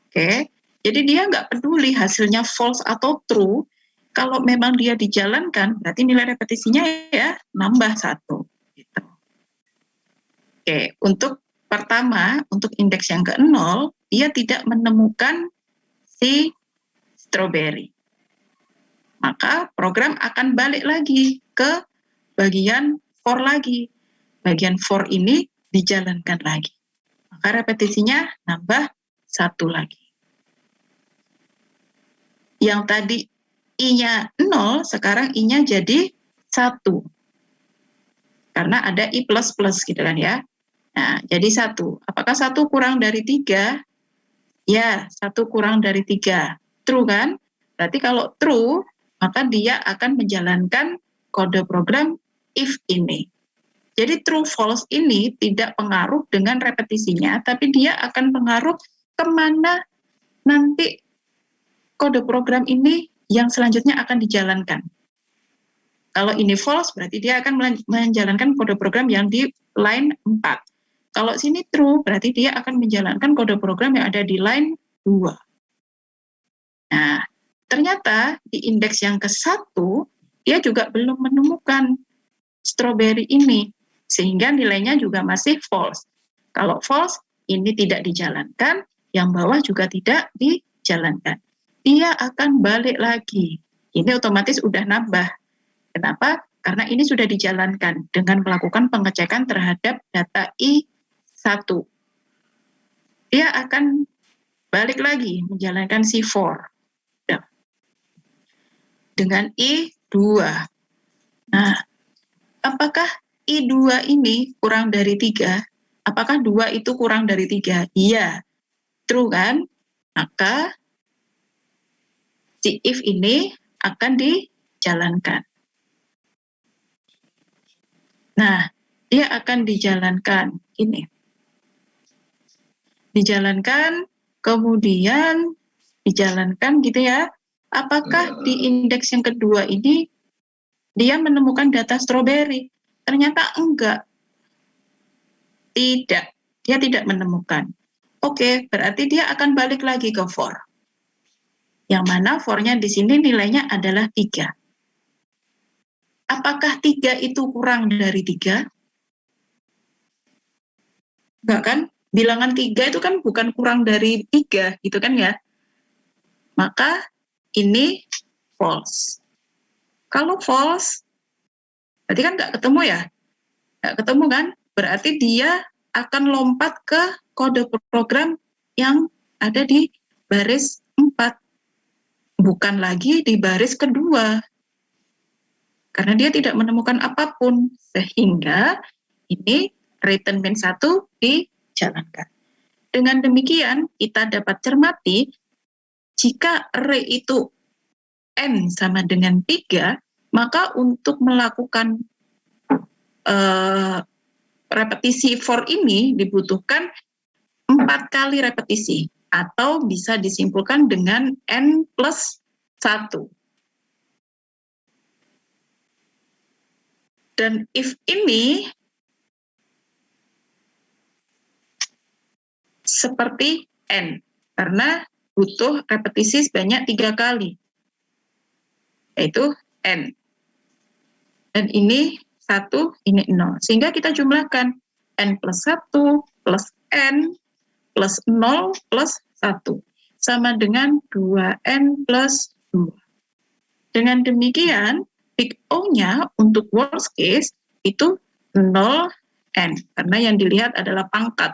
Oke. Jadi dia nggak peduli hasilnya false atau true. Kalau memang dia dijalankan, berarti nilai repetisinya ya nambah 1. Gitu. Oke, untuk pertama, untuk indeks yang ke-0, dia tidak menemukan si strawberry. Maka program akan balik lagi ke bagian for lagi. Bagian for ini dijalankan lagi. Maka repetisinya nambah 1 lagi. Yang tadi I-nya 0, sekarang I-nya jadi 1. Karena ada I++ gitu kan ya. Nah, jadi 1. Apakah 1 kurang dari 3? Ya, 1 kurang dari 3. True kan? Berarti kalau true, maka dia akan menjalankan kode program if ini. Jadi true false ini tidak pengaruh dengan repetisinya, tapi dia akan pengaruh kemana nanti kode program ini yang selanjutnya akan dijalankan. Kalau ini false, berarti dia akan menjalankan kode program yang di line 4. Kalau sini true, berarti dia akan menjalankan kode program yang ada di line 2. Nah, ternyata di indeks yang ke-1, dia juga belum menemukan strawberry ini, sehingga nilainya juga masih false. Kalau false, ini tidak dijalankan, yang bawah juga tidak dijalankan. Dia akan balik lagi. Ini otomatis udah nambah. Kenapa? Karena ini sudah dijalankan dengan melakukan pengecekan terhadap data I1. Dia akan balik lagi menjalankan C4 dengan I2. Nah, apakah I2 ini kurang dari 3? Apakah 2 itu kurang dari 3? Iya. True kan? Maka si if ini akan dijalankan. Nah, dia akan dijalankan ini. Dijalankan, kemudian dijalankan gitu ya. Apakah di indeks yang kedua ini dia menemukan data strawberry? Ternyata enggak. Tidak, dia tidak menemukan. Oke, berarti dia akan balik lagi ke for. Yang mana for-nya di sini nilainya adalah 3. Apakah 3 itu kurang dari 3? Enggak kan? Bilangan 3 itu kan bukan kurang dari 3, gitu kan ya? Maka ini false. Kalau false, berarti kan nggak ketemu ya? Nggak ketemu kan? Berarti dia akan lompat ke kode program yang ada di baris 4. Bukan lagi di baris kedua. Karena dia tidak menemukan apapun, sehingga ini return min 1 dijalankan. Dengan demikian, kita dapat cermati, jika array itu n sama dengan 3, maka untuk melakukan repetisi for ini dibutuhkan 4 kali repetisi, atau bisa disimpulkan dengan n plus 1. Dan if ini seperti n, karena butuh repetisi sebanyak 3 kali, yaitu n. Dan ini 1, ini 0. Sehingga kita jumlahkan n plus 1 plus n plus 0 plus 1. Sama dengan 2n plus 2. Dengan demikian, big O-nya untuk worst case itu 0n, karena yang dilihat adalah pangkat.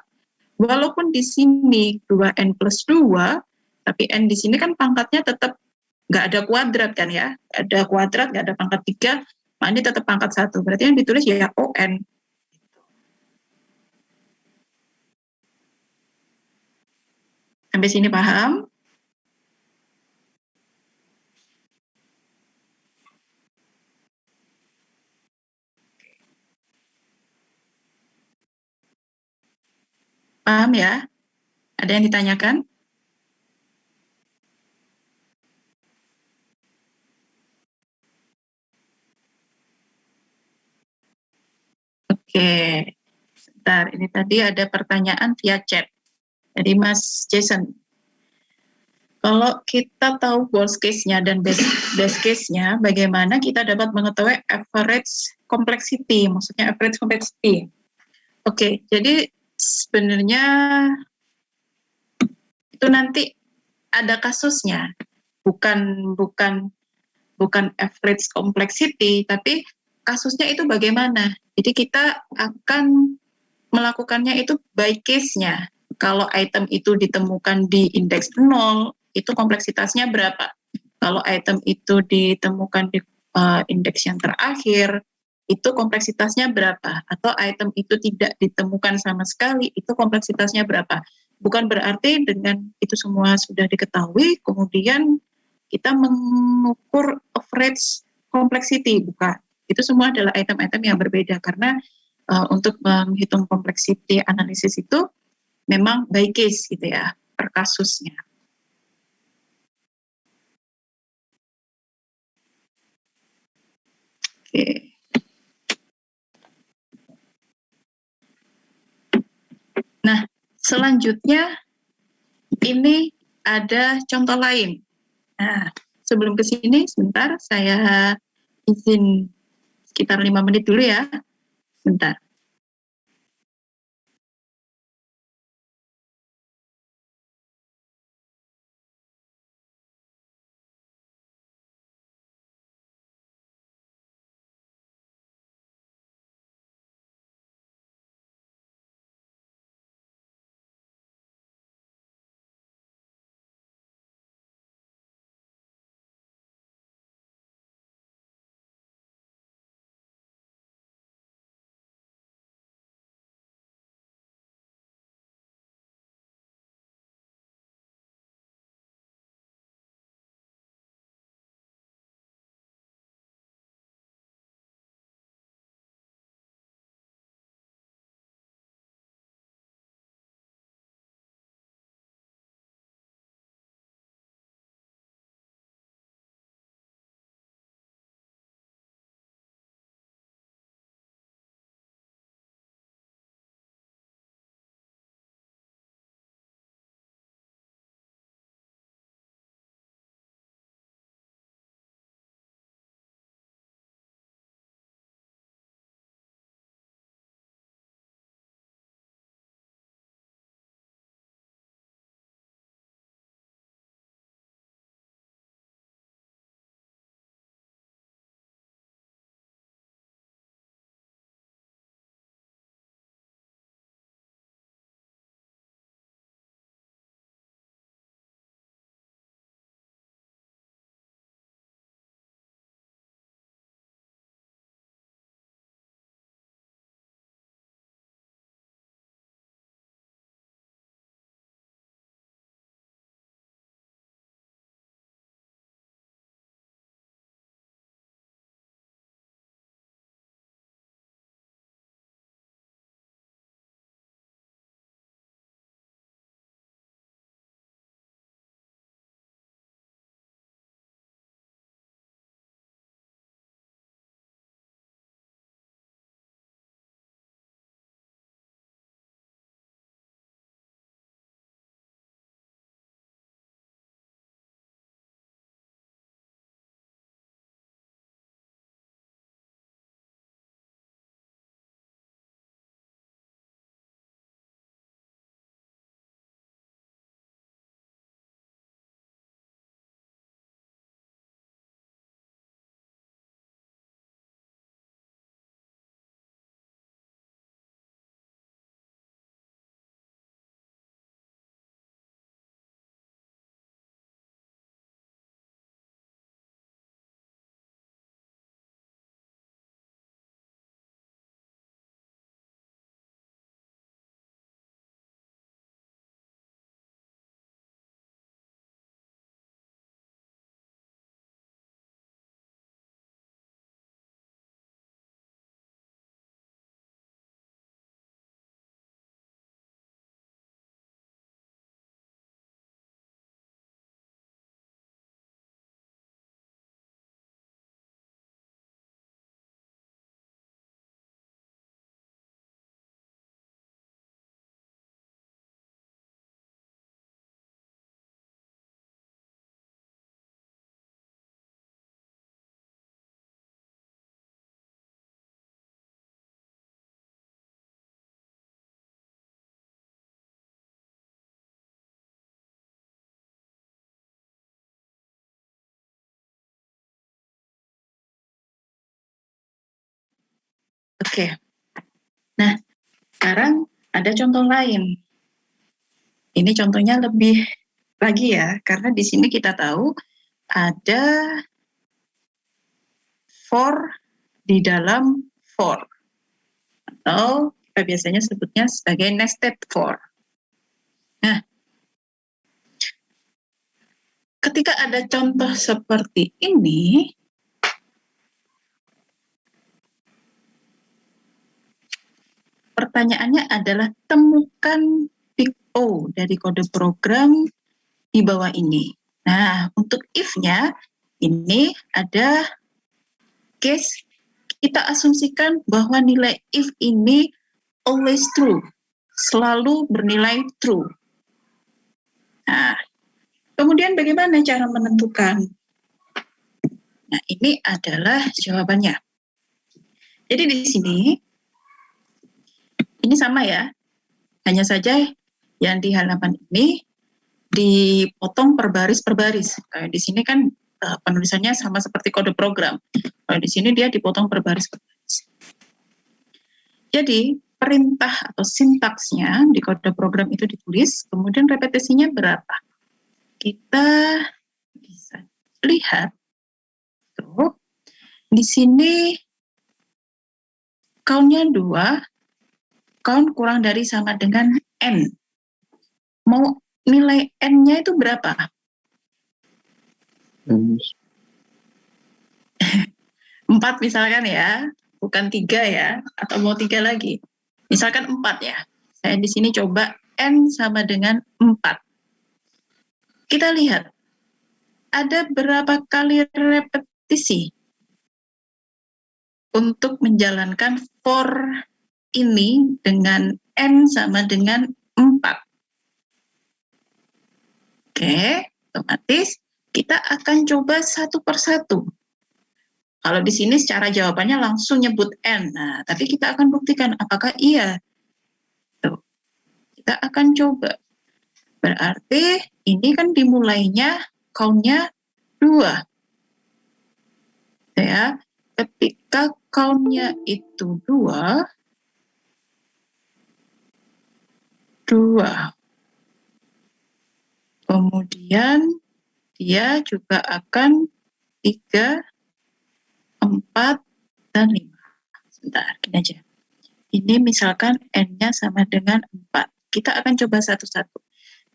Walaupun di sini 2n plus 2, tapi n di sini kan pangkatnya tetap nggak ada kuadrat kan ya, ada kuadrat, nggak ada pangkat 3, maka ini tetap pangkat 1. Berarti yang ditulis ya on. Sampai sini paham? Paham ya? Ada yang ditanyakan? Oke, sebentar. Ini tadi ada pertanyaan via chat. Jadi Mas Jason, kalau kita tahu worst case-nya dan best case-nya, bagaimana kita dapat mengetahui average complexity, maksudnya average complexity. Oke, jadi sebenarnya itu nanti ada kasusnya, bukan average complexity, tapi kasusnya itu bagaimana. Jadi kita akan melakukannya itu by case-nya. Kalau item itu ditemukan di indeks 0, itu kompleksitasnya berapa? Kalau item itu ditemukan di indeks yang terakhir, itu kompleksitasnya berapa? Atau item itu tidak ditemukan sama sekali, itu kompleksitasnya berapa? Bukan berarti dengan itu semua sudah diketahui, kemudian kita mengukur average complexity, bukan. Itu semua adalah item-item yang berbeda, karena untuk menghitung complexity analisis itu memang by case gitu ya, per kasusnya. Oke. Nah, selanjutnya ini ada contoh lain. Nah, sebelum ke sini sebentar saya izin sekitar 5 menit dulu ya. Sebentar. Oke. Nah, sekarang ada contoh lain. Ini contohnya lebih lagi ya, karena di sini kita tahu ada for di dalam for, atau kita biasanya sebutnya sebagai nested for. Nah, ketika ada contoh seperti ini, pertanyaannya adalah temukan big O dari kode program di bawah ini. Nah, untuk if-nya ini ada case kita asumsikan bahwa nilai if ini always true, selalu bernilai true. Nah, kemudian bagaimana cara menentukan? Nah, ini adalah jawabannya. Jadi di sini, ini sama ya, hanya saja yang di halaman ini dipotong per baris. Kayak di sini kan penulisannya sama seperti kode program. Kalau di sini dia dipotong per baris. Jadi perintah atau sintaksnya di kode program itu ditulis, kemudian repetisinya berapa? Kita bisa lihat tuh di sini count-nya 2, count kurang dari sama dengan n. Mau nilai n-nya itu berapa? 4 misalkan ya, bukan 3 ya, atau mau 3 lagi. Misalkan 4 ya. Saya di sini coba n sama dengan 4. Kita lihat, ada berapa kali repetisi untuk menjalankan for ini dengan n sama dengan 4. Oke, otomatis kita akan coba satu persatu. Kalau di sini secara jawabannya langsung nyebut n. Nah, tapi kita akan buktikan apakah iya. Tuh. Kita akan coba. Berarti ini kan dimulainya count-nya 2. Ya, ketika count-nya itu 2, kemudian dia juga akan 3, 4, dan 5. Sebentar, gini aja. Ini misalkan n-nya sama dengan 4. Kita akan coba satu-satu.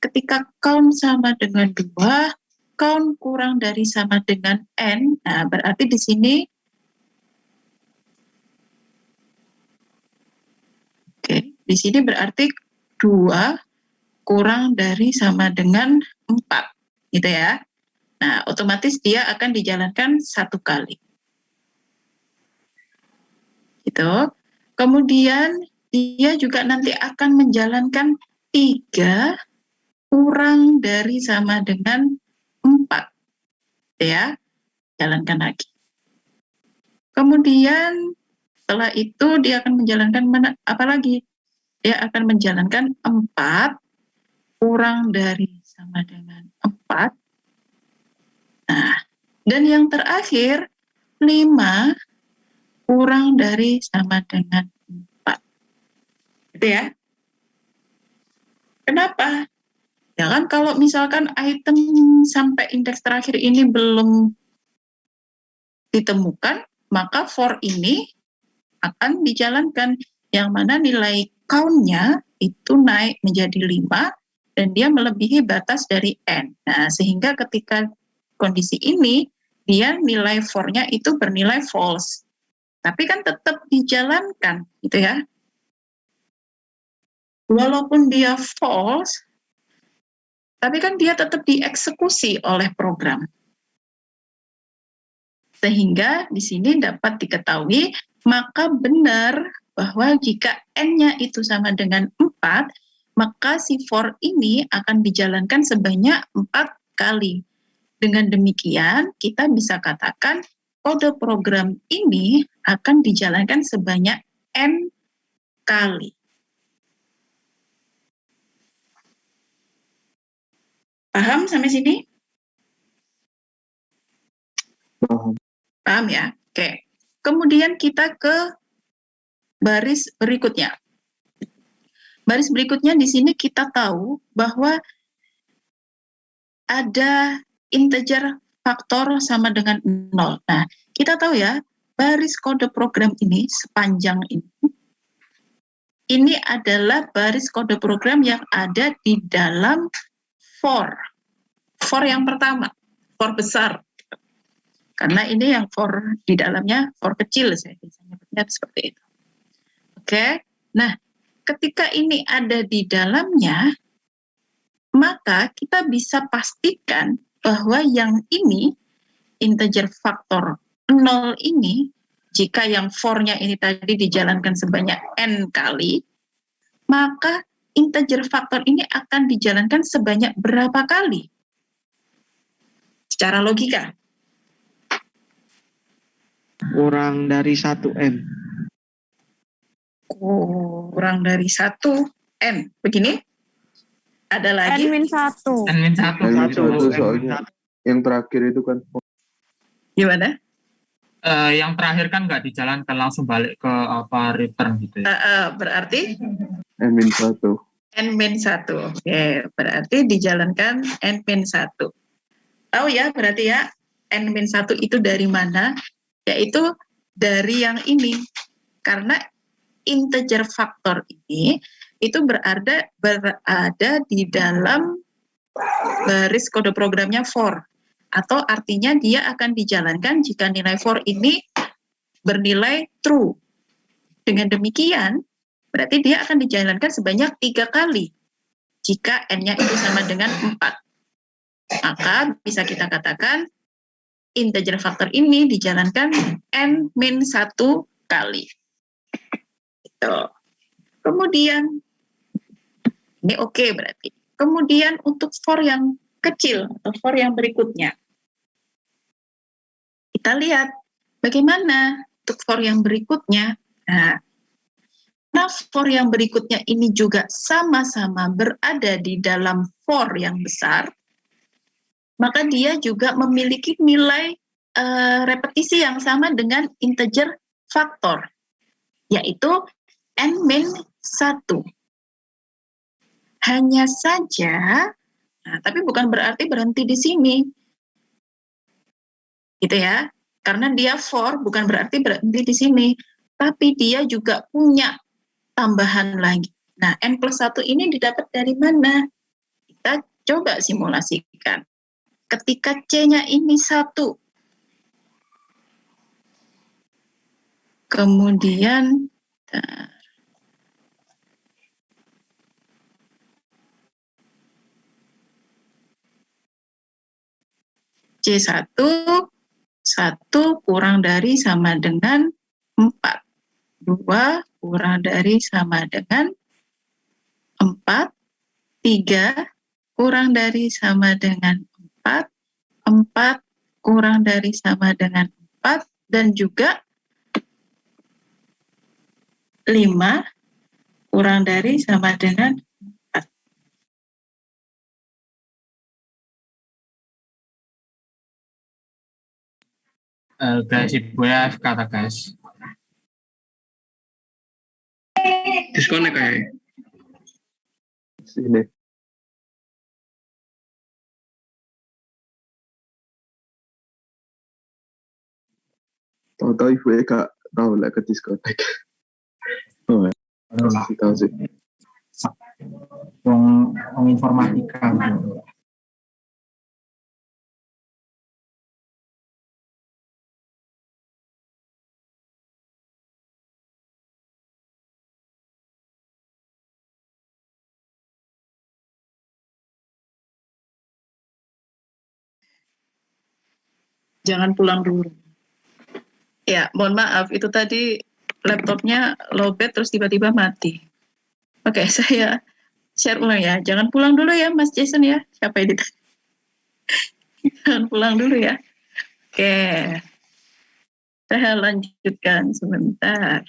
Ketika count sama dengan 2, count kurang dari sama dengan n, nah berarti di sini di sini berarti 2 kurang dari sama dengan 4, gitu ya. Nah, otomatis dia akan dijalankan 1 kali. Gitu. Kemudian dia juga nanti akan menjalankan 3 kurang dari sama dengan 4. Ya, jalankan lagi. Kemudian setelah itu dia akan menjalankan apa lagi? Dia akan menjalankan 4 kurang dari sama dengan 4. Nah, dan yang terakhir 5 kurang dari sama dengan 4. Gitu ya. Kenapa? Ya kan kalau misalkan item sampai indeks terakhir ini belum ditemukan, maka for ini akan dijalankan, yang mana nilai count-nya itu naik menjadi 5 dan dia melebihi batas dari n. Nah, sehingga ketika kondisi ini, dia nilai for-nya itu bernilai false. Tapi kan tetap dijalankan, gitu ya. Walaupun dia false, tapi kan dia tetap dieksekusi oleh program. Sehingga di sini dapat diketahui, maka benar bahwa jika n-nya itu sama dengan 4, maka si for ini akan dijalankan sebanyak 4 kali. Dengan demikian, kita bisa katakan kode program ini akan dijalankan sebanyak n kali. Paham sampai sini? Paham ya? Oke. Kemudian kita ke baris berikutnya. Baris berikutnya di sini kita tahu bahwa ada integer faktor sama dengan 0. Nah, kita tahu ya, baris kode program ini sepanjang ini adalah baris kode program yang ada di dalam for. For yang pertama, for besar. Karena ini yang for di dalamnya for kecil, saya bisa nyebutnya seperti itu. Oke, nah ketika ini ada di dalamnya, maka kita bisa pastikan bahwa yang ini, integer faktor 0 ini, jika yang for-nya ini tadi dijalankan sebanyak n kali, maka integer faktor ini akan dijalankan sebanyak berapa kali? Secara logika. Kurang dari 1N. Kurang dari 1n. Begini. Ada lagi? N-1. N-1 Itu soalnya yang terakhir itu kan. Gimana? Yang terakhir kan nggak dijalankan, langsung balik ke apa return gitu ya. Berarti N-1. N-1. Oke, berarti dijalankan N-1. Tahu ya berarti ya N-1 itu dari mana? Yaitu dari yang ini. Karena integer faktor ini itu berada di dalam baris kode programnya for. Atau artinya dia akan dijalankan jika nilai for ini bernilai true. Dengan demikian, berarti dia akan dijalankan sebanyak 3 kali. Jika n-nya itu sama dengan 4. Maka bisa kita katakan integer faktor ini dijalankan n-1 kali. Gitu. Kemudian, ini oke berarti. Kemudian untuk for yang kecil atau for yang berikutnya. Kita lihat bagaimana untuk for yang berikutnya. Nah, for yang berikutnya ini juga sama-sama berada di dalam for yang besar, maka dia juga memiliki nilai repetisi yang sama dengan integer faktor, yaitu n-1. Hanya saja, tapi bukan berarti berhenti di sini. Gitu ya. Karena dia for bukan berarti berhenti di sini, tapi dia juga punya tambahan lagi. Nah, n+1 ini didapat dari mana? Kita coba simulasikan. Ketika C-nya ini 1, kemudian C1, 1 kurang dari sama dengan 4. 2 kurang dari sama dengan 4. 3 kurang dari sama dengan 4. 4 kurang dari sama dengan 4. Dan juga 5 kurang dari sama dengan 4. Guys, ibu ya kata guys. Disconnect kayak. Sini. Tahu-tahu ibu Eka tahu lah ke diskotek. Oh, masih tahu sih. Wong informatika. Jangan pulang dulu. Ya, mohon maaf, itu tadi laptopnya lowbat terus tiba-tiba mati. Oke, saya share ulang ya. Jangan pulang dulu ya, Mas Jason ya. Siapa ini? Jangan pulang dulu ya. Oke. Saya lanjutkan sebentar.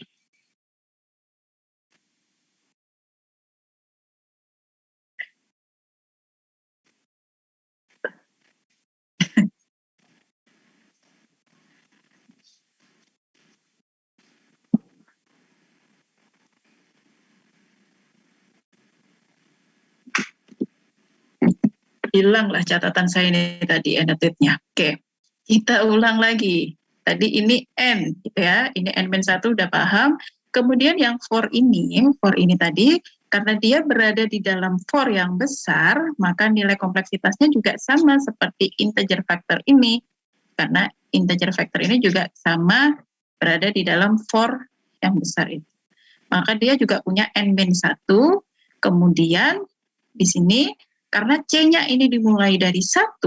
Hilanglah catatan saya ini tadi annotate-nya. Oke, kita ulang lagi. Tadi ini n, gitu ya. Ini n-1 udah paham. Kemudian yang for ini tadi, karena dia berada di dalam for yang besar, maka nilai kompleksitasnya juga sama seperti integer factor ini. Karena integer factor ini juga sama berada di dalam for yang besar itu. Maka dia juga punya n-1. Kemudian di sini karena C-nya ini dimulai dari 1,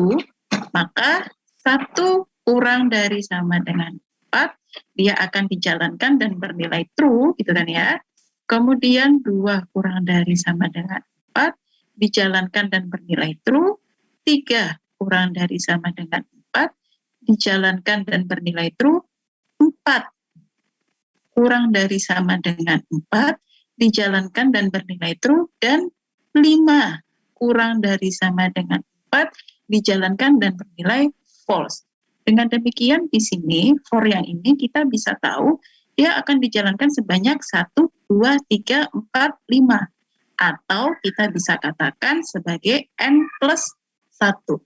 maka 1 kurang dari sama dengan 4, dia akan dijalankan dan bernilai true, gitu kan ya. Kemudian 2 kurang dari sama dengan 4, dijalankan dan bernilai true. 3 kurang dari sama dengan 4, dijalankan dan bernilai true. 4 kurang dari sama dengan 4, dijalankan dan bernilai true. Dan 5 kurang dari sama dengan 4, dijalankan dan bernilai false. Dengan demikian di sini for yang ini kita bisa tahu dia akan dijalankan sebanyak 1, 2, 3, 4, 5. Atau kita bisa katakan sebagai n plus 1.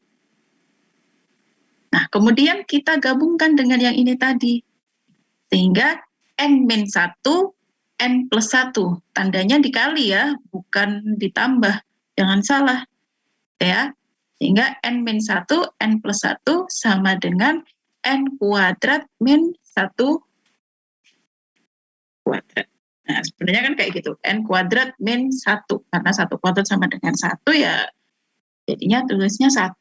Nah, kemudian kita gabungkan dengan yang ini tadi. Sehingga n-1, n plus 1. Tandanya dikali ya, bukan ditambah. Jangan salah. Ya. Sehingga n-1, n plus 1 sama dengan n kuadrat min 1 kuadrat. Nah, sebenarnya kan kayak gitu. N kuadrat min 1. Karena 1 kuadrat sama dengan 1 ya jadinya tulisnya 1.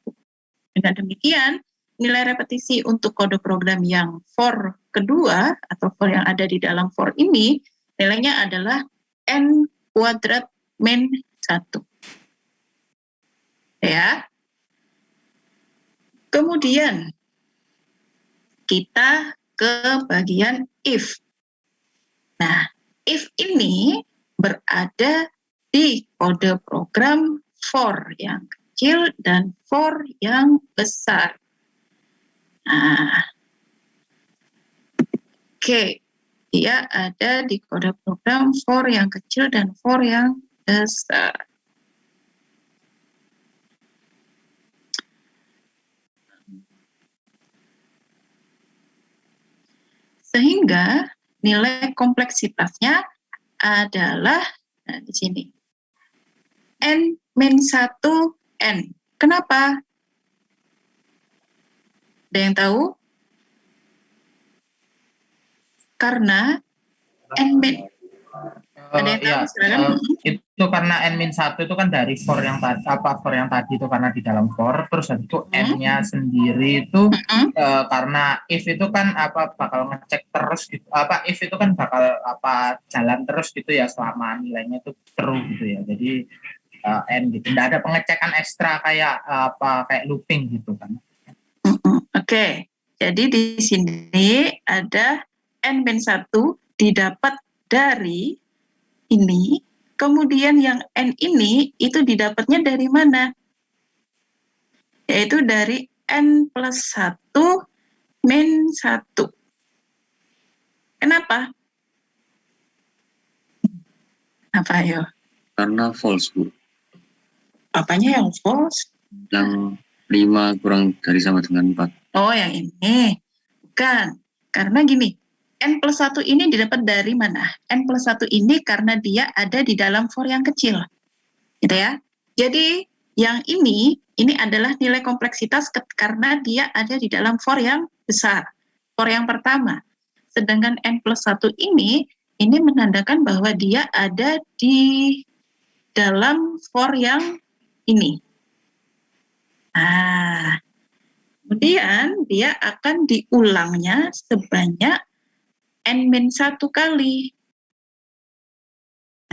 Dengan demikian, nilai repetisi untuk kode program yang for kedua atau for yang ada di dalam for ini, nilainya adalah n kuadrat min 1. Ya. Kemudian kita ke bagian if. Nah, if ini berada di kode program for yang kecil dan for yang besar. Nah, oke, dia ada di kode program for yang kecil dan for yang besar. Sehingga nilai kompleksitasnya adalah di sini n-1n. Kenapa? Ada yang tahu? Karena ada yang tahu? Silakan. Itu karena n-1 itu kan dari for yang tadi itu karena di dalam for, terus habis itu n-nya sendiri itu karena if itu kan bakal ngecek terus gitu, if itu kan bakal jalan terus gitu ya selama nilainya itu true gitu ya. Jadi n gitu. Tidak ada pengecekan ekstra kayak kayak looping gitu kan. Oke. Jadi di sini ada n-1 didapat dari ini, kemudian yang n ini itu didapatnya dari mana? Yaitu dari n plus 1 min 1. Kenapa? Apa ayo? Karena false, Bu. Apanya yang false? Yang 5 kurang dari sama dengan 4. Oh, yang ini. Bukan. Karena gini, n plus 1 ini didapat dari mana? N plus 1 ini karena dia ada di dalam for yang kecil. Gitu ya. Jadi yang ini adalah nilai kompleksitas karena dia ada di dalam for yang besar. For yang pertama. Sedangkan n plus 1 ini menandakan bahwa dia ada di dalam for yang ini. Nah, kemudian dia akan diulangnya sebanyak n-1 kali.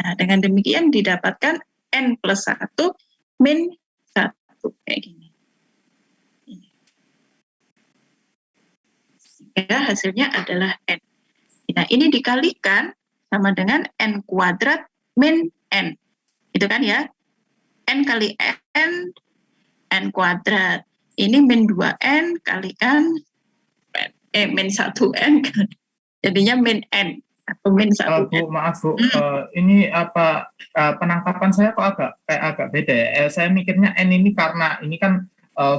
Nah, dengan demikian didapatkan n plus 1 min 1. Kayak gini. Ya, hasilnya adalah n. Nah, ini dikalikan sama dengan n kuadrat min n. Itu kan ya? N kali n kuadrat. Ini min 2n kalikan min 1n. Jadinya min n atau min 1n. Bu, maaf Bu, ini penangkapan saya kok agak beda ya. Saya mikirnya n ini karena ini kan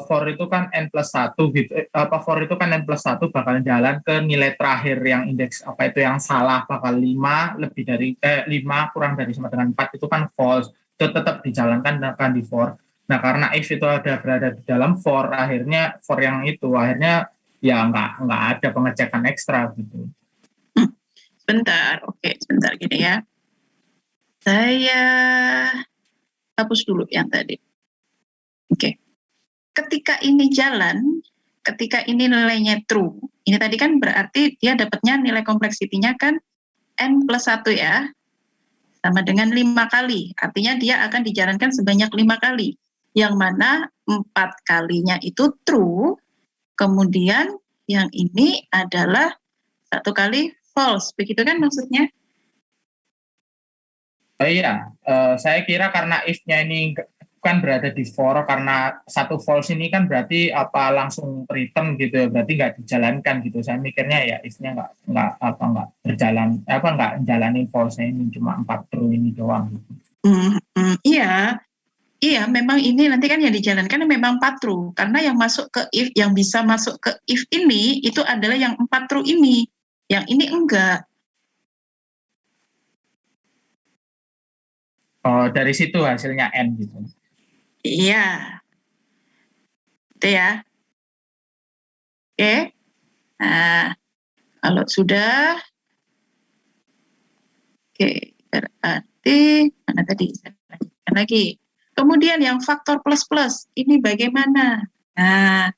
for itu kan n plus 1 gitu. For itu kan n plus 1 bakal jalan ke nilai terakhir yang indeks yang salah bakal 5 lebih dari 5 kurang dari sama dengan 4 itu kan false. Itu tetap dijalankan akan di for. Nah, karena if itu berada di dalam for, akhirnya for yang itu akhirnya ya nggak ada pengecekan ekstra gitu. Sebentar, oke, sebentar gini ya. Saya hapus dulu yang tadi. Oke. Ketika ini jalan, ketika ini nilainya true, ini tadi kan berarti dia dapatnya nilai kompleksitinya kan N plus 1 ya, sama dengan 5 kali. Artinya dia akan dijalankan sebanyak 5 kali. Yang mana 4 kalinya itu true, kemudian yang ini adalah 1 kali false. Begitu kan maksudnya? Iya, saya kira karena if-nya ini kan berada di for, karena 1 false ini kan berarti apa langsung return gitu, berarti nggak dijalankan gitu. Saya mikirnya ya if-nya nggak berjalan, nggak jalanin false-nya ini, cuma 4 true ini doang. Iya, iya, memang ini nanti kan yang dijalankan memang 4 true, karena yang masuk ke if, yang bisa masuk ke if ini itu adalah yang 4 true ini, yang ini enggak. Oh, dari situ hasilnya N gitu. Iya, itu ya. Oke, nah kalau sudah, oke, berarti mana tadi? Saya lanjutkan lagi. Kemudian yang faktor plus-plus, ini bagaimana? Nah,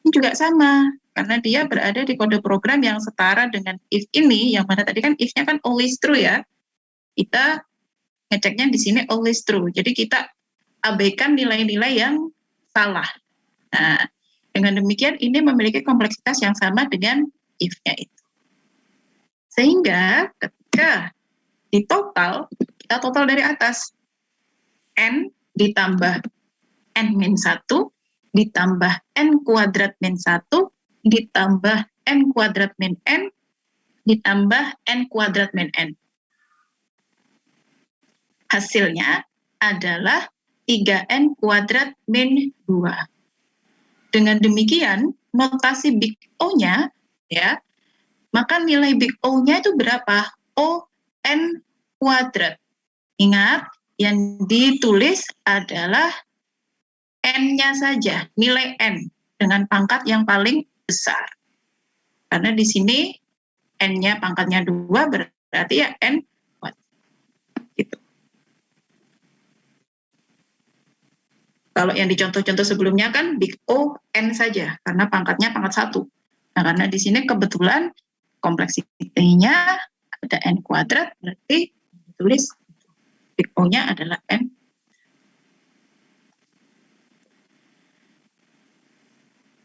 ini juga sama, karena dia berada di kode program yang setara dengan if ini, yang mana tadi kan if-nya kan always true ya. Kita ngeceknya di sini always true, jadi kita abaikan nilai-nilai yang salah. Nah, dengan demikian ini memiliki kompleksitas yang sama dengan if-nya itu. Sehingga ketika di total, kita total dari atas. N ditambah N-1, ditambah N kuadrat min 1, ditambah N kuadrat min N, ditambah N kuadrat min N. Hasilnya adalah 3N kuadrat min 2. Dengan demikian, notasi big O-nya, ya, maka nilai big O-nya itu berapa? O N kuadrat. Ingat, yang ditulis adalah N-nya saja, nilai N, dengan pangkat yang paling besar. Karena di sini N-nya pangkatnya 2, berarti ya N kuadrat. Gitu. Kalau yang di contoh-contoh sebelumnya kan big O N saja, karena pangkatnya pangkat 1. Nah, karena di sini kebetulan kompleksitinya ada N kuadrat, berarti ditulis big O-nya adalah N.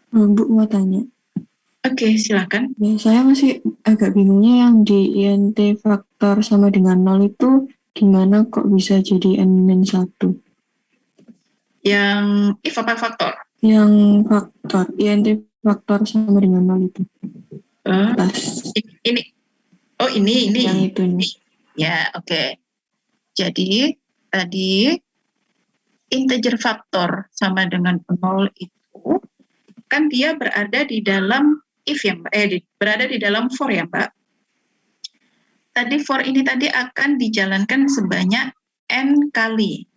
Bu mau tanya. Oke, silakan. Ya, saya masih agak bingungnya yang di INT faktor sama dengan 0 itu gimana kok bisa jadi N-1? Yang if apa faktor? Yang faktor, INT faktor sama dengan 0 itu. Atas. Ini. Oh, ini. Yang itu nih. Ya, oke. Jadi, tadi integer faktor sama dengan 0 itu, kan dia berada di dalam if ya Mbak, berada di dalam for ya Mbak. Tadi for ini tadi akan dijalankan sebanyak N kali.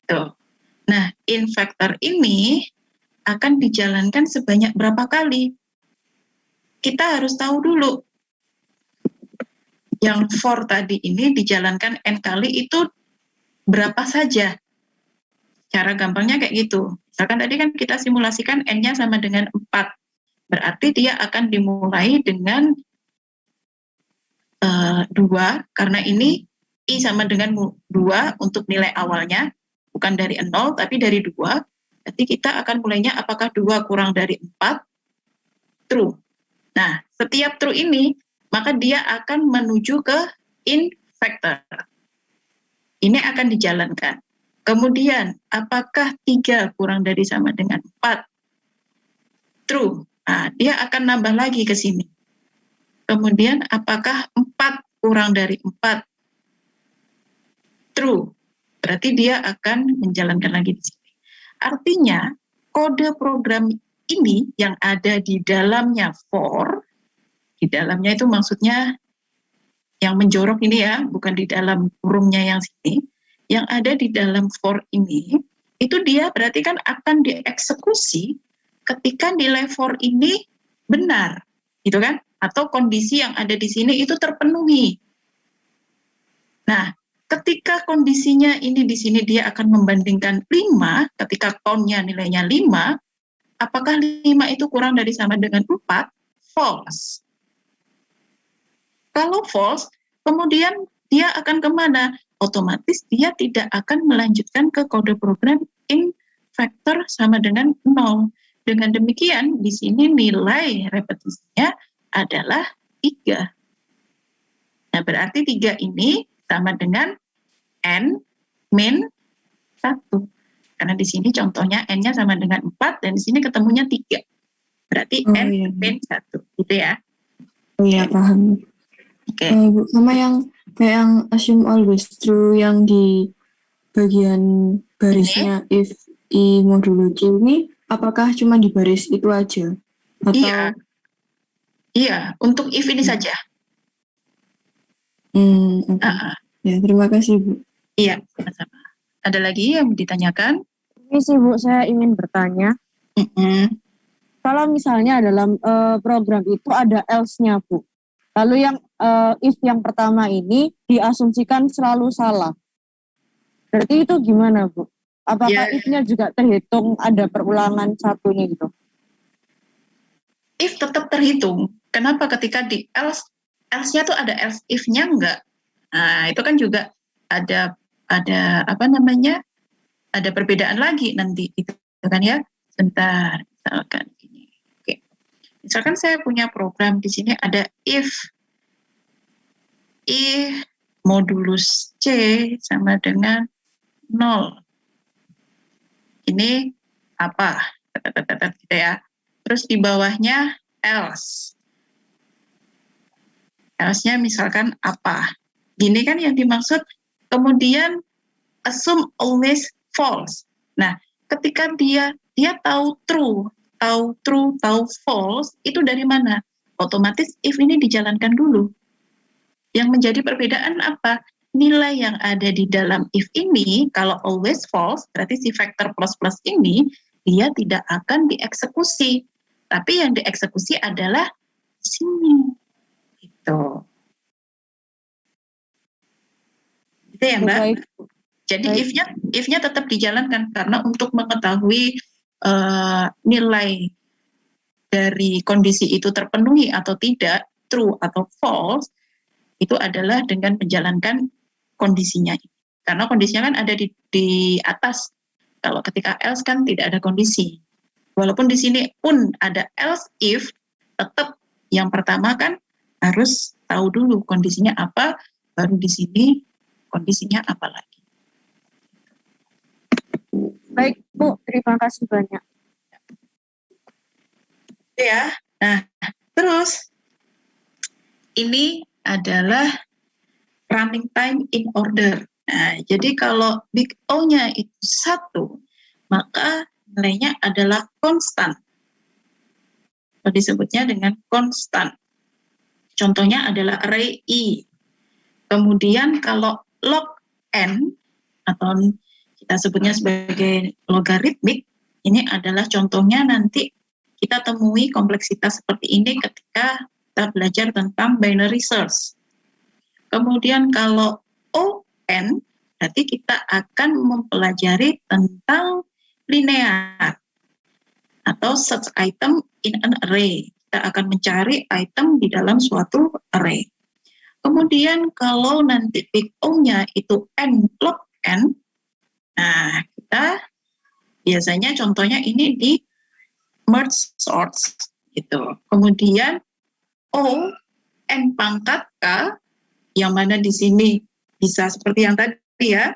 Tuh. Nah, in factor ini akan dijalankan sebanyak berapa kali? Kita harus tahu dulu. Yang for tadi ini dijalankan N kali itu berapa saja? Cara gampangnya kayak gitu. Misalkan tadi kan kita simulasikan N-nya sama dengan 4. Berarti dia akan dimulai dengan 2, karena ini I sama dengan 2 untuk nilai awalnya. Bukan dari 0, tapi dari 2. Berarti kita akan mulainya apakah 2 kurang dari 4? True. Nah, setiap true ini, maka dia akan menuju ke in factor. Ini akan dijalankan. Kemudian, apakah 3 kurang dari sama dengan 4? True. Nah, dia akan nambah lagi ke sini. Kemudian, apakah 4 kurang dari 4? True. Berarti dia akan menjalankan lagi di sini. Artinya, kode program ini yang ada di dalamnya for, di dalamnya itu maksudnya yang menjorok ini ya, bukan di dalam kurungnya yang sini, yang ada di dalam for ini, itu dia berarti kan akan dieksekusi ketika nilai for ini benar, gitu kan? Atau kondisi yang ada di sini itu terpenuhi. Nah, ketika kondisinya ini di sini dia akan membandingkan 5, ketika count-nya nilainya 5, apakah 5 itu kurang dari sama dengan 4? False. Kalau false, kemudian dia akan kemana? Otomatis dia tidak akan melanjutkan ke kode program in factor sama dengan 0. Dengan demikian, di sini nilai repetisinya adalah 3. Nah, berarti 3 ini sama dengan n min 1. Karena di sini contohnya n-nya sama dengan 4 dan di sini ketemunya 3. Berarti n iya. min 1. Gitu ya. Oh iya, paham. Oke. Bu, sama yang kayak yang assume always true yang di bagian barisnya if I modulo Q ini, apakah cuma di baris itu aja? Atau Iya, untuk if ini saja. oke. Ya, terima kasih, Bu. Iya, sama-sama. Ada lagi yang ditanyakan? Ini sih Bu, saya ingin bertanya. Kalau misalnya dalam program itu ada else-nya Bu. Lalu yang if yang pertama ini diasumsikan selalu salah. Berarti itu gimana Bu? Apakah if-nya juga terhitung ada perulangan satunya gitu? If tetap terhitung. Kenapa ketika di else-nya tuh ada else if-nya enggak? Nah, itu kan juga ada apa namanya? Ada perbedaan lagi nanti itu kan ya. Sebentar, misalkan gini. Oke. Misalkan saya punya program di sini ada if modulus C sama dengan 0. Ini apa? Gitu ya. Terus di bawahnya else. Else-nya misalkan apa? Gini kan yang dimaksud. Kemudian assume always false. Nah, ketika dia tahu true, tahu false, itu dari mana? Otomatis if ini dijalankan dulu. Yang menjadi perbedaan apa? Nilai yang ada di dalam if ini, kalau always false, berarti si factor plus-plus ini, dia tidak akan dieksekusi. Tapi yang dieksekusi adalah sini. Gitu. Gitu ya, Mbak? Baik. Jadi if-nya tetap dijalankan karena untuk mengetahui nilai dari kondisi itu terpenuhi atau tidak, true atau false, itu adalah dengan menjalankan kondisinya. Karena kondisinya kan ada di atas. Kalau ketika else kan tidak ada kondisi. Walaupun di sini pun ada else if, tetap yang pertama kan harus tahu dulu kondisinya apa, baru di sini kondisinya apa lagi. Baik Bu, terima kasih banyak. Ya, nah terus ini adalah running time in order. Nah, jadi kalau big O-nya itu 1, maka nilainya adalah konstan. Disebutnya dengan konstan. Contohnya adalah array I. Kemudian kalau log n atau kita sebutnya sebagai logaritmik, ini adalah contohnya nanti kita temui kompleksitas seperti ini ketika kita belajar tentang binary search. Kemudian kalau ON, berarti kita akan mempelajari tentang linear atau search item in an array. Kita akan mencari item di dalam suatu array. Kemudian kalau nanti big O-nya itu n log n, nah kita biasanya contohnya ini di merge sorts gitu. Kemudian O n pangkat K, yang mana di sini bisa seperti yang tadi ya,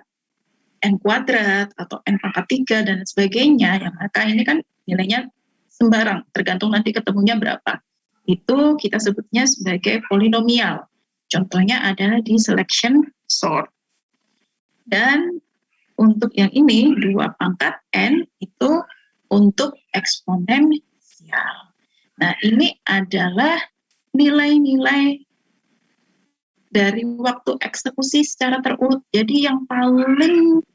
n kuadrat atau n pangkat 3 dan sebagainya. Yang maka ini kan nilainya sembarang, tergantung nanti ketemunya berapa. Itu kita sebutnya sebagai polinomial. Contohnya adalah di selection sort. Dan untuk yang ini 2 pangkat n itu untuk eksponensial. Nah, ini adalah nilai-nilai dari waktu eksekusi secara terurut. Jadi yang paling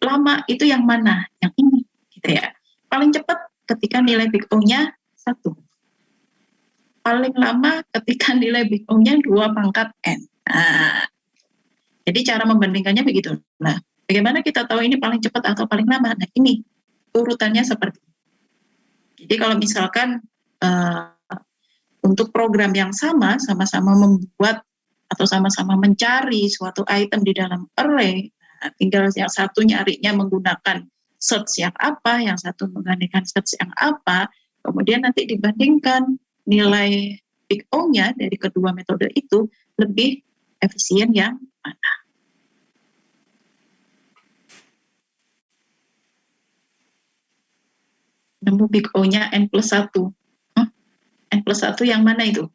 lama itu yang mana? Yang ini, gitu ya. Paling cepat ketika nilai big O-nya 1. Paling lama ketika nilai big O-nya 2 pangkat n. Nah, jadi cara membandingkannya begitu. Nah, bagaimana kita tahu ini paling cepat atau paling lama? Nah, ini urutannya seperti ini. Jadi kalau misalkan untuk program yang sama-sama membuat atau sama-sama mencari suatu item di dalam array, tinggal yang satu nyarinya menggunakan search yang apa, yang satu menggunakan search yang apa, kemudian nanti dibandingkan nilai big O-nya dari kedua metode itu lebih efisien yang mana. Nemu big O-nya N+1. N+1 yang mana itu?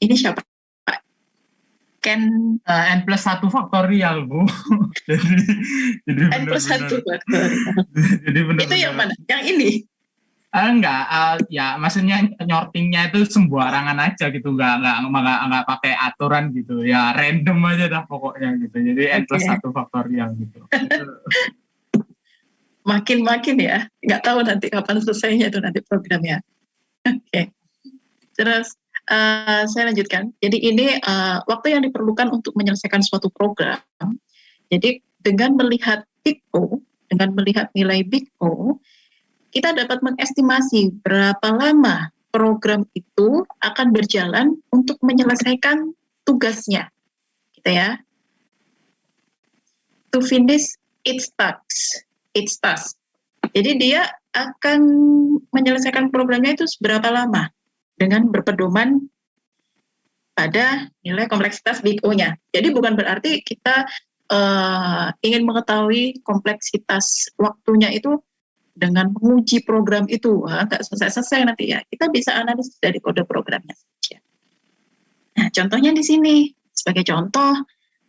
Ini siapa? Pak Ken? N+1 faktorial, Bu. jadi N+1 faktorial. Jadi benar-benar. Itu yang mana? Yang ini? Enggak, ya maksudnya nyortingnya itu sembarangan aja gitu, enggak pakai aturan gitu, ya random aja dah pokoknya gitu. Jadi N+1 faktorial gitu. Makin ya, nggak tahu nanti kapan selesainya itu nanti programnya. Oke. Terus saya lanjutkan. Jadi ini waktu yang diperlukan untuk menyelesaikan suatu program. Jadi dengan melihat big O, dengan melihat nilai big O, kita dapat mengestimasi berapa lama program itu akan berjalan untuk menyelesaikan tugasnya, gitu ya. To finish its task. Jadi dia akan menyelesaikan programnya itu seberapa lama dengan berpedoman pada nilai kompleksitas big O-nya. Jadi bukan berarti kita ingin mengetahui kompleksitas waktunya itu dengan menguji program itu, nggak selesai nanti ya. Kita bisa analisis dari kode programnya saja. Nah, contohnya di sini. Sebagai contoh,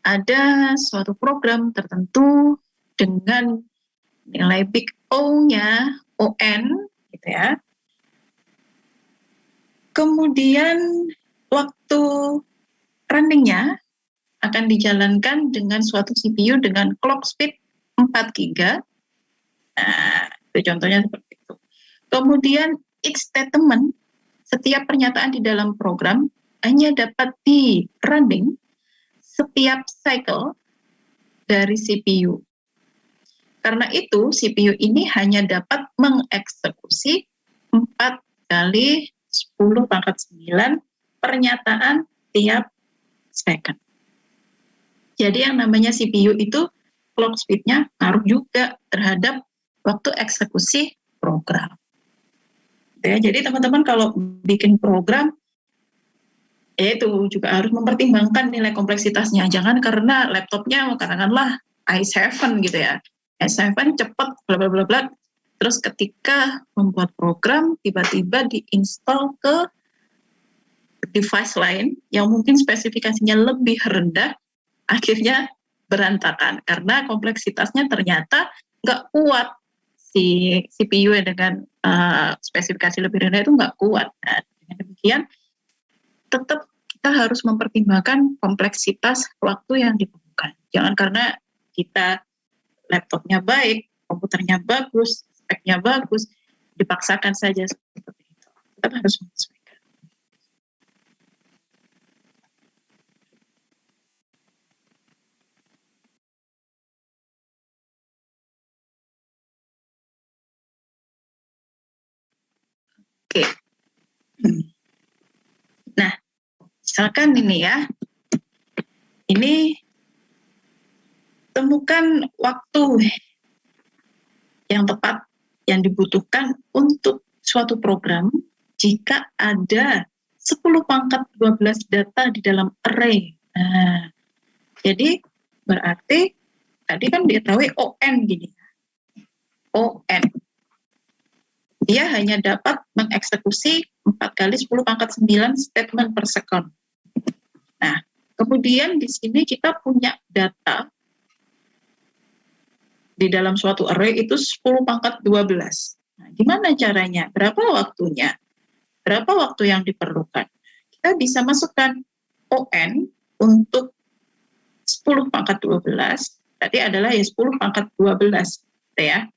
ada suatu program tertentu dengan nilai big O-nya, ON, gitu ya. Kemudian waktu runningnya akan dijalankan dengan suatu CPU dengan clock speed 4 GB. Nah, itu contohnya seperti itu. Kemudian each statement, setiap pernyataan di dalam program hanya dapat di running setiap cycle dari CPU. Karena itu CPU ini hanya dapat mengeksekusi 4 kali 10⁻⁹ pernyataan tiap second. Jadi yang namanya CPU itu clock speed-nya ngaruh juga terhadap waktu eksekusi program. Ya, jadi teman-teman kalau bikin program, itu juga harus mempertimbangkan nilai kompleksitasnya. Jangan karena laptopnya katakanlah i7 gitu ya. i7 cepat, bla bla bla bla. Terus ketika membuat program, tiba-tiba diinstal ke device lain yang mungkin spesifikasinya lebih rendah, akhirnya berantakan karena kompleksitasnya ternyata nggak kuat. Si CPU dengan spesifikasi lebih rendah itu nggak kuat. Nah, dengan demikian, tetap kita harus mempertimbangkan kompleksitas waktu yang diperlukan. Jangan karena kita laptopnya baik, komputernya bagus, speknya bagus, dipaksakan saja seperti itu. Tetap harus menyesuaikan. Oke. Nah, misalkan ini ya, ini temukan waktu yang tepat yang dibutuhkan untuk suatu program jika ada 10⁻12 data di dalam array. Nah, jadi berarti tadi kan diketahui ON gini. ON. Dia hanya dapat mengeksekusi 4 kali 10⁻⁹ statement per second. Nah, kemudian di sini kita punya data di dalam suatu array itu 10⁻12. Nah, gimana caranya? Berapa waktunya? Berapa waktu yang diperlukan? Kita bisa masukkan ON untuk 10⁻12. Tadi adalah ya 10⁻12, ya.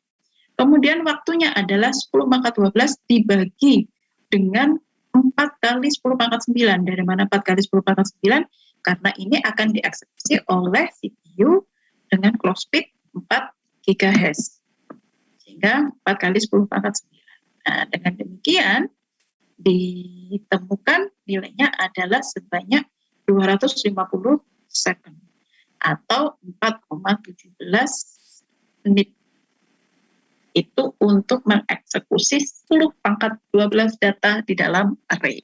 Kemudian waktunya adalah 10⁻12 dibagi dengan 4 kali 10⁻9. Dari mana 4 kali 10⁻9? Karena ini akan dieksekusi oleh CPU dengan clock speed 4 GHz. sehingga 4 kali 10 pangkat 9. Nah, dengan demikian ditemukan nilainya adalah sebanyak 250 second atau 4,17 menit. Itu untuk mengeksekusi 10 pangkat 12 data di dalam array.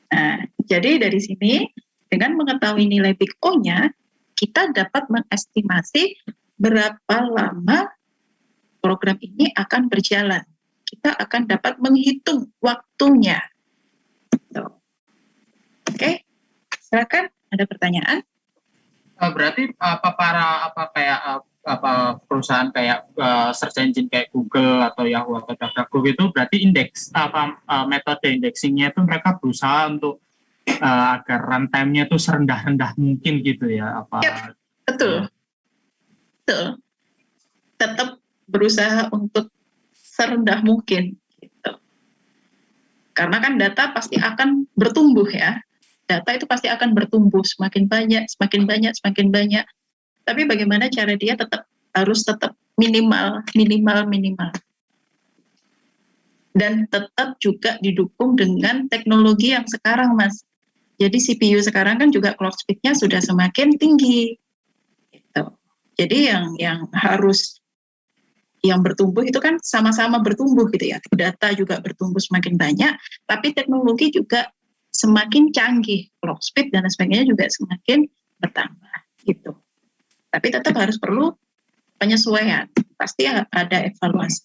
Nah, jadi dari sini dengan mengetahui nilai big O-nya, kita dapat mengestimasi berapa lama program ini akan berjalan. Kita akan dapat menghitung waktunya. Oke, silakan. Ada pertanyaan? Berarti perusahaan kayak search engine kayak Google atau Yahoo atau DuckDuckGo itu berarti metode indexingnya itu mereka berusaha untuk agar runtime-nya itu serendah-rendah mungkin gitu ya? Yep, betul. Betul. Tetap berusaha untuk serendah mungkin gitu. Karena kan data pasti akan bertumbuh ya. Data itu pasti akan bertumbuh semakin banyak. Tapi bagaimana cara dia harus tetap minimal. Dan tetap juga didukung dengan teknologi yang sekarang, Mas. Jadi CPU sekarang kan juga clock speed-nya sudah semakin tinggi. Gitu. Jadi yang bertumbuh itu kan sama-sama bertumbuh gitu ya. Data juga bertumbuh semakin banyak, tapi teknologi juga semakin canggih, clock speed dan sebagainya juga semakin bertambah gitu. Tapi tetap harus perlu penyesuaian, pasti ada evaluasi.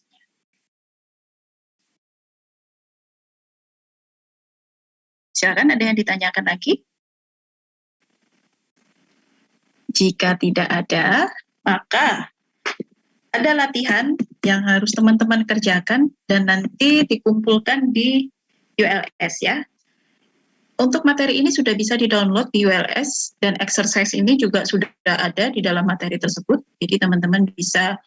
Silakan, ada yang ditanyakan lagi? Jika tidak ada, maka ada latihan yang harus teman-teman kerjakan dan nanti dikumpulkan di ULS ya. Untuk materi ini sudah bisa di-download di ULS dan exercise ini juga sudah ada di dalam materi tersebut. Jadi teman-teman bisa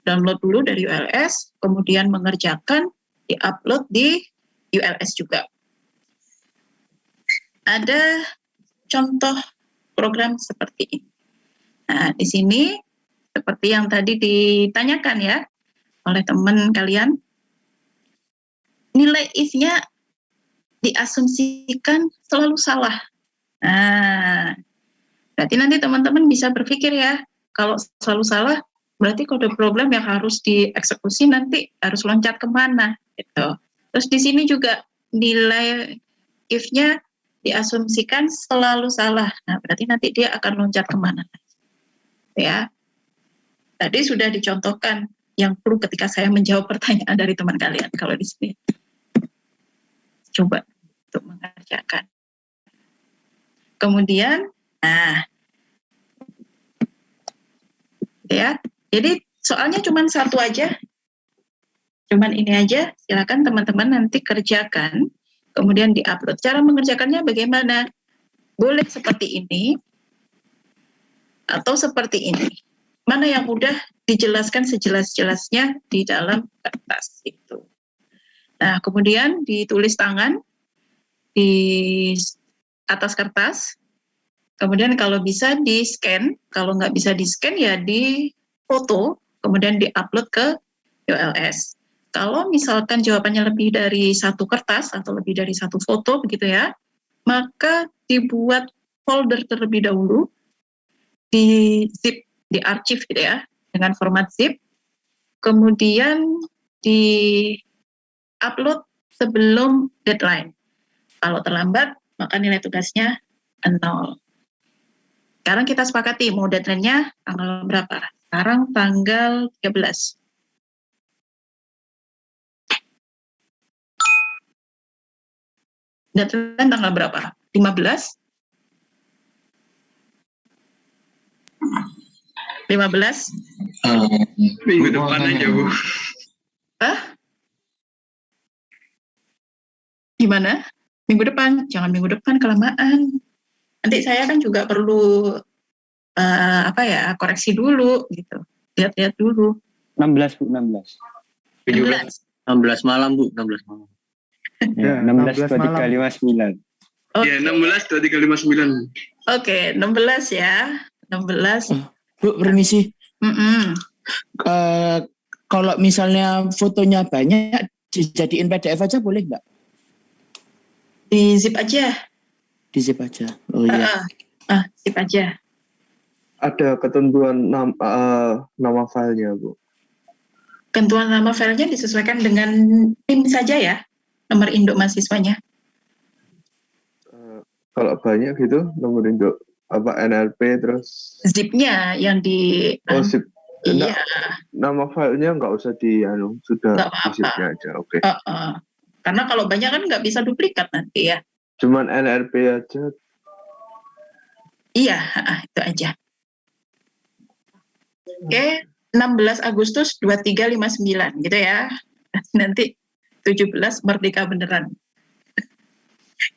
download dulu dari ULS, kemudian mengerjakan, di-upload di ULS juga. Ada contoh program seperti ini. Nah, di sini seperti yang tadi ditanyakan ya oleh teman kalian, nilai if-nya diasumsikan selalu salah. Nah, berarti nanti teman-teman bisa berpikir ya, kalau selalu salah, berarti kode program yang harus dieksekusi nanti harus loncat kemana gitu. Terus di sini juga nilai if-nya diasumsikan selalu salah. Nah, berarti nanti dia akan loncat kemana? Ya, tadi sudah dicontohkan yang perlu ketika saya menjawab pertanyaan dari teman kalian. Kalau di sini, coba untuk mengerjakan. Kemudian, ya, jadi soalnya cuma satu aja, cuman ini aja. Silakan teman-teman nanti kerjakan. Kemudian di-upload. Cara mengerjakannya bagaimana? Boleh seperti ini, atau seperti ini. Mana yang udah dijelaskan sejelas-jelasnya di dalam kertas itu. Nah, kemudian ditulis tangan di atas kertas. Kemudian kalau bisa di-scan. Kalau nggak bisa di-scan ya di-foto. Kemudian di-upload ke ULS. Kalau misalkan jawabannya lebih dari satu kertas atau lebih dari satu foto begitu ya, maka dibuat folder terlebih dahulu, di zip, di archive gitu ya, dengan format zip, kemudian di-upload sebelum deadline. Kalau terlambat, maka nilai tugasnya 0. Sekarang kita sepakati mau deadline-nya tanggal berapa? Sekarang tanggal 13. Deadline tanggal berapa? 15? 15? Minggu depan aja, Bu. Hah? Gimana? Minggu depan? Jangan minggu depan, kelamaan. Nanti saya kan juga perlu koreksi dulu gitu. Lihat-lihat dulu. 16 Bu, 16. 16 malam Bu, 16 malam. Ya, 16 2359. Ya, 16 2359. Oke, 16 ya. 16. Bu, permisi. Kalau misalnya fotonya banyak, dijadiin PDF aja boleh nggak? Di zip aja. Di zip aja. Oh iya. Zip aja. Ada ketentuan nama filenya, Bu. Ketentuan nama filenya disesuaikan dengan NIM saja ya, nomor induk mahasiswanya. Kalau banyak gitu, nomor induk NRP terus Zip-nya yang di zip. iya. Nama filenya nggak usah sudah Nggak apa-apa. di zip-nya aja. Oke. Karena kalau banyak kan nggak bisa duplikat nanti ya. Cuman NRP aja. Iya, itu aja. Oke, 16 Agustus 2359 gitu ya. Nanti 17 merdeka beneran.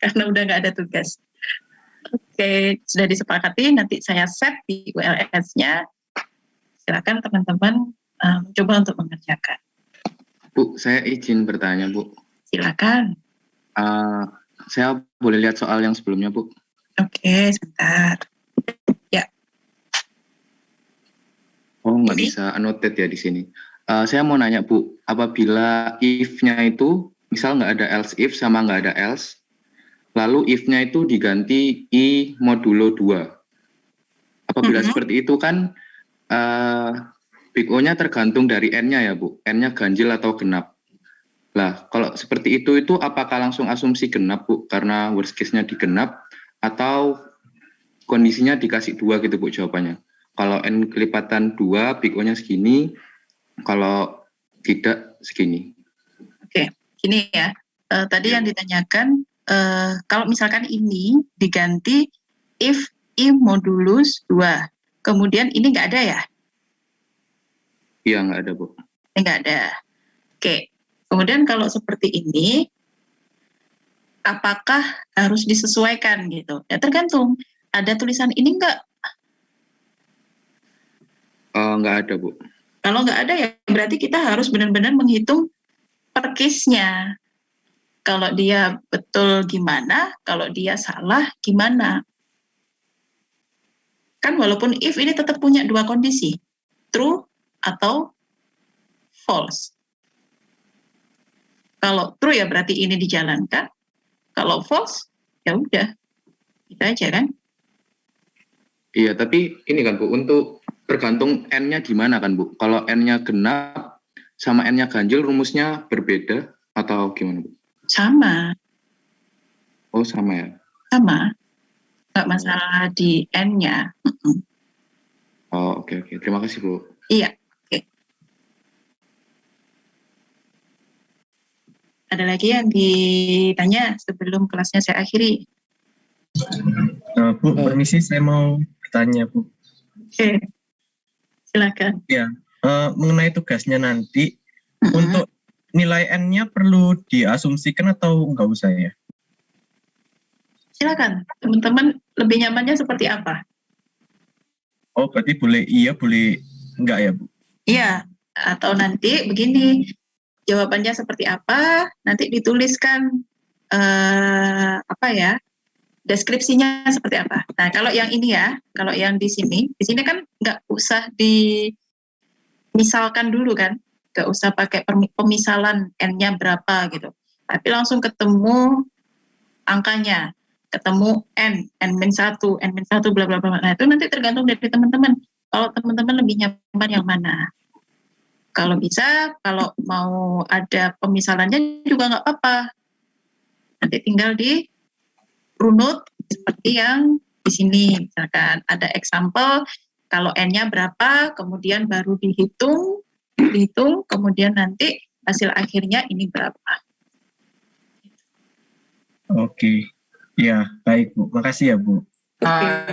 Karena udah nggak ada tugas. Oke, sudah disepakati, nanti saya set di ULS-nya. Silakan teman-teman coba untuk mengerjakan. Bu, saya izin bertanya, Bu. Silakan. Saya boleh lihat soal yang sebelumnya, Bu? Oke, sebentar. Ya. Oh, nggak bisa annotate ya di sini. Saya mau nanya, Bu, apabila if-nya itu, misal nggak ada else if sama nggak ada else, lalu if-nya itu diganti I modulo 2. Apabila seperti itu kan, Big O-nya tergantung dari N-nya ya, Bu? N-nya ganjil atau genap. Lah, kalau seperti itu apakah langsung asumsi genap, Bu? Karena worst case-nya digenap, atau kondisinya dikasih 2 gitu, Bu, jawabannya. Kalau N kelipatan 2, Big O-nya segini, kalau tidak segini. Oke, gini ya. Tadi yang ditanyakan, kalau misalkan ini diganti if I modulus 2, kemudian ini nggak ada ya? Iya, nggak ada, Bu. Nggak ada. Oke, kemudian kalau seperti ini, apakah harus disesuaikan gitu? Ya tergantung. Ada tulisan ini nggak? Nggak ada, Bu. Kalau nggak ada ya berarti kita harus benar-benar menghitung per case-nya. Kalau dia betul gimana, kalau dia salah gimana. Kan walaupun if ini tetap punya 2 kondisi, true atau false. Kalau true ya berarti ini dijalankan, kalau false ya udah, itu aja kan. Iya, tapi ini kan, Bu, untuk tergantung N-nya gimana kan, Bu? Kalau N-nya genap sama N-nya ganjil rumusnya berbeda atau gimana, Bu? Sama. Oh, sama ya? Sama. Nggak masalah di N-nya. Oh, oke. Terima kasih, Bu. Iya, oke. Ada lagi yang ditanya sebelum kelasnya saya akhiri? Bu, permisi, saya mau bertanya, Bu. Oke, silakan. Ya, mengenai tugasnya nanti, untuk nilai N-nya perlu diasumsikan atau enggak usah ya? Silakan, teman-teman lebih nyamannya seperti apa? Oh, berarti boleh iya, boleh enggak ya, Bu? Iya, atau nanti begini, jawabannya seperti apa, nanti dituliskan deskripsinya seperti apa. Nah, kalau yang ini ya, kalau yang di sini kan nggak usah dimisalkan dulu kan, nggak usah pakai pemisalan N-nya berapa gitu, tapi langsung ketemu angkanya, ketemu N-1, N-1 bla bla bla. Nah, itu nanti tergantung dari teman-teman. Kalau teman-teman lebih nyaman yang mana. Kalau bisa, kalau mau ada pemisalannya juga nggak apa-apa. Nanti tinggal di runut seperti yang di sini. Misalkan ada example, kalau N-nya berapa, kemudian baru dihitung, kemudian nanti hasil akhirnya ini berapa. Oke. Ya, baik, Bu. Makasih ya, Bu.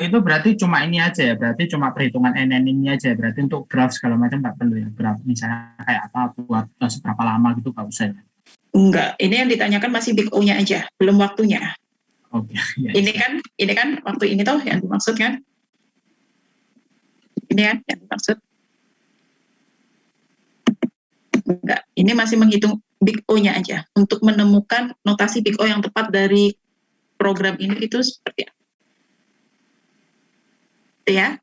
Itu berarti cuma ini aja ya, berarti cuma perhitungan NN ini aja, berarti untuk graf segala macam nggak perlu ya, graf misalnya kayak apa buat seberapa lama gitu nggak usah ya? Enggak, ini yang ditanyakan masih Big O-nya aja, belum waktunya. Oke. Ya, ini kan waktu ini toh yang dimaksud kan? Ini ya yang dimaksud. Enggak, ini masih menghitung Big O-nya aja untuk menemukan notasi Big O yang tepat dari program ini itu seperti apa. Ya.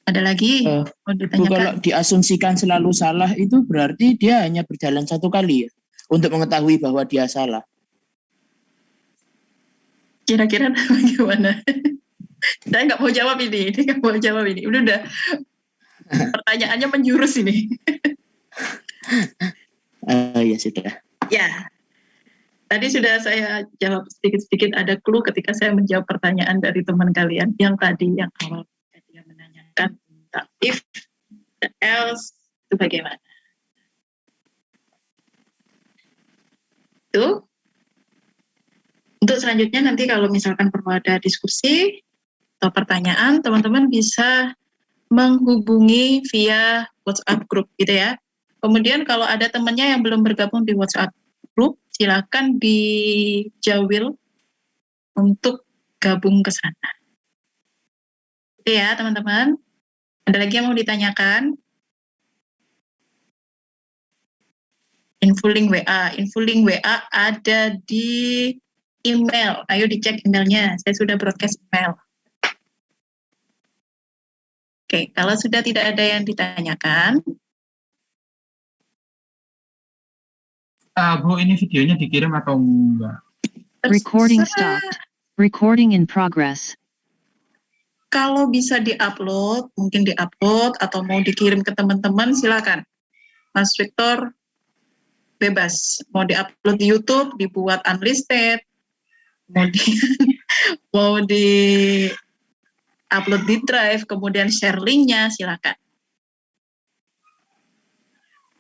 Ada lagi Bu, mau kalau ditanyakan? diasumsikan selalu salah itu berarti dia hanya berjalan satu kali ya untuk mengetahui bahwa dia salah. Kira-kira bagaimana? Saya nggak mau jawab ini. Nggak mau jawab ini. Udah pertanyaannya menjurus ini. Ya sudah. Ya, tadi sudah saya jawab sedikit-sedikit, ada clue ketika saya menjawab pertanyaan dari teman kalian yang tadi, yang awal dia menanyakan tentang if, the else, itu bagaimana. Itu. Untuk selanjutnya nanti kalau misalkan perlu ada diskusi atau pertanyaan, teman-teman bisa menghubungi via WhatsApp group gitu ya. Kemudian kalau ada temannya yang belum bergabung di WhatsApp group, silakan dijawil untuk gabung ke sana. Oke ya teman-teman. Ada lagi yang mau ditanyakan? Info link WA ada di email. Ayo dicek emailnya. Saya sudah broadcast email. Oke, kalau sudah tidak ada yang ditanyakan. Bu, ini videonya dikirim atau enggak? Recording stopped. Recording in progress. Kalau bisa diupload, mungkin diupload atau mau dikirim ke teman-teman, silakan. Mas Victor bebas. Mau diupload di YouTube, dibuat unlisted, mau di upload di Drive, kemudian share linknya, silakan.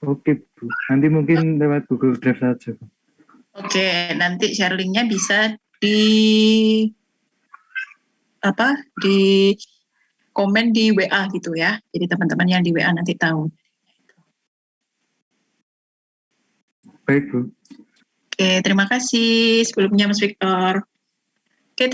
Oke Bu, nanti mungkin lewat Google Drive saja. Oke, nanti share linknya bisa di komen di WA gitu ya. Jadi teman-teman yang di WA nanti tahu. Baik Bu. Oke, terima kasih sebelumnya Mas Victor.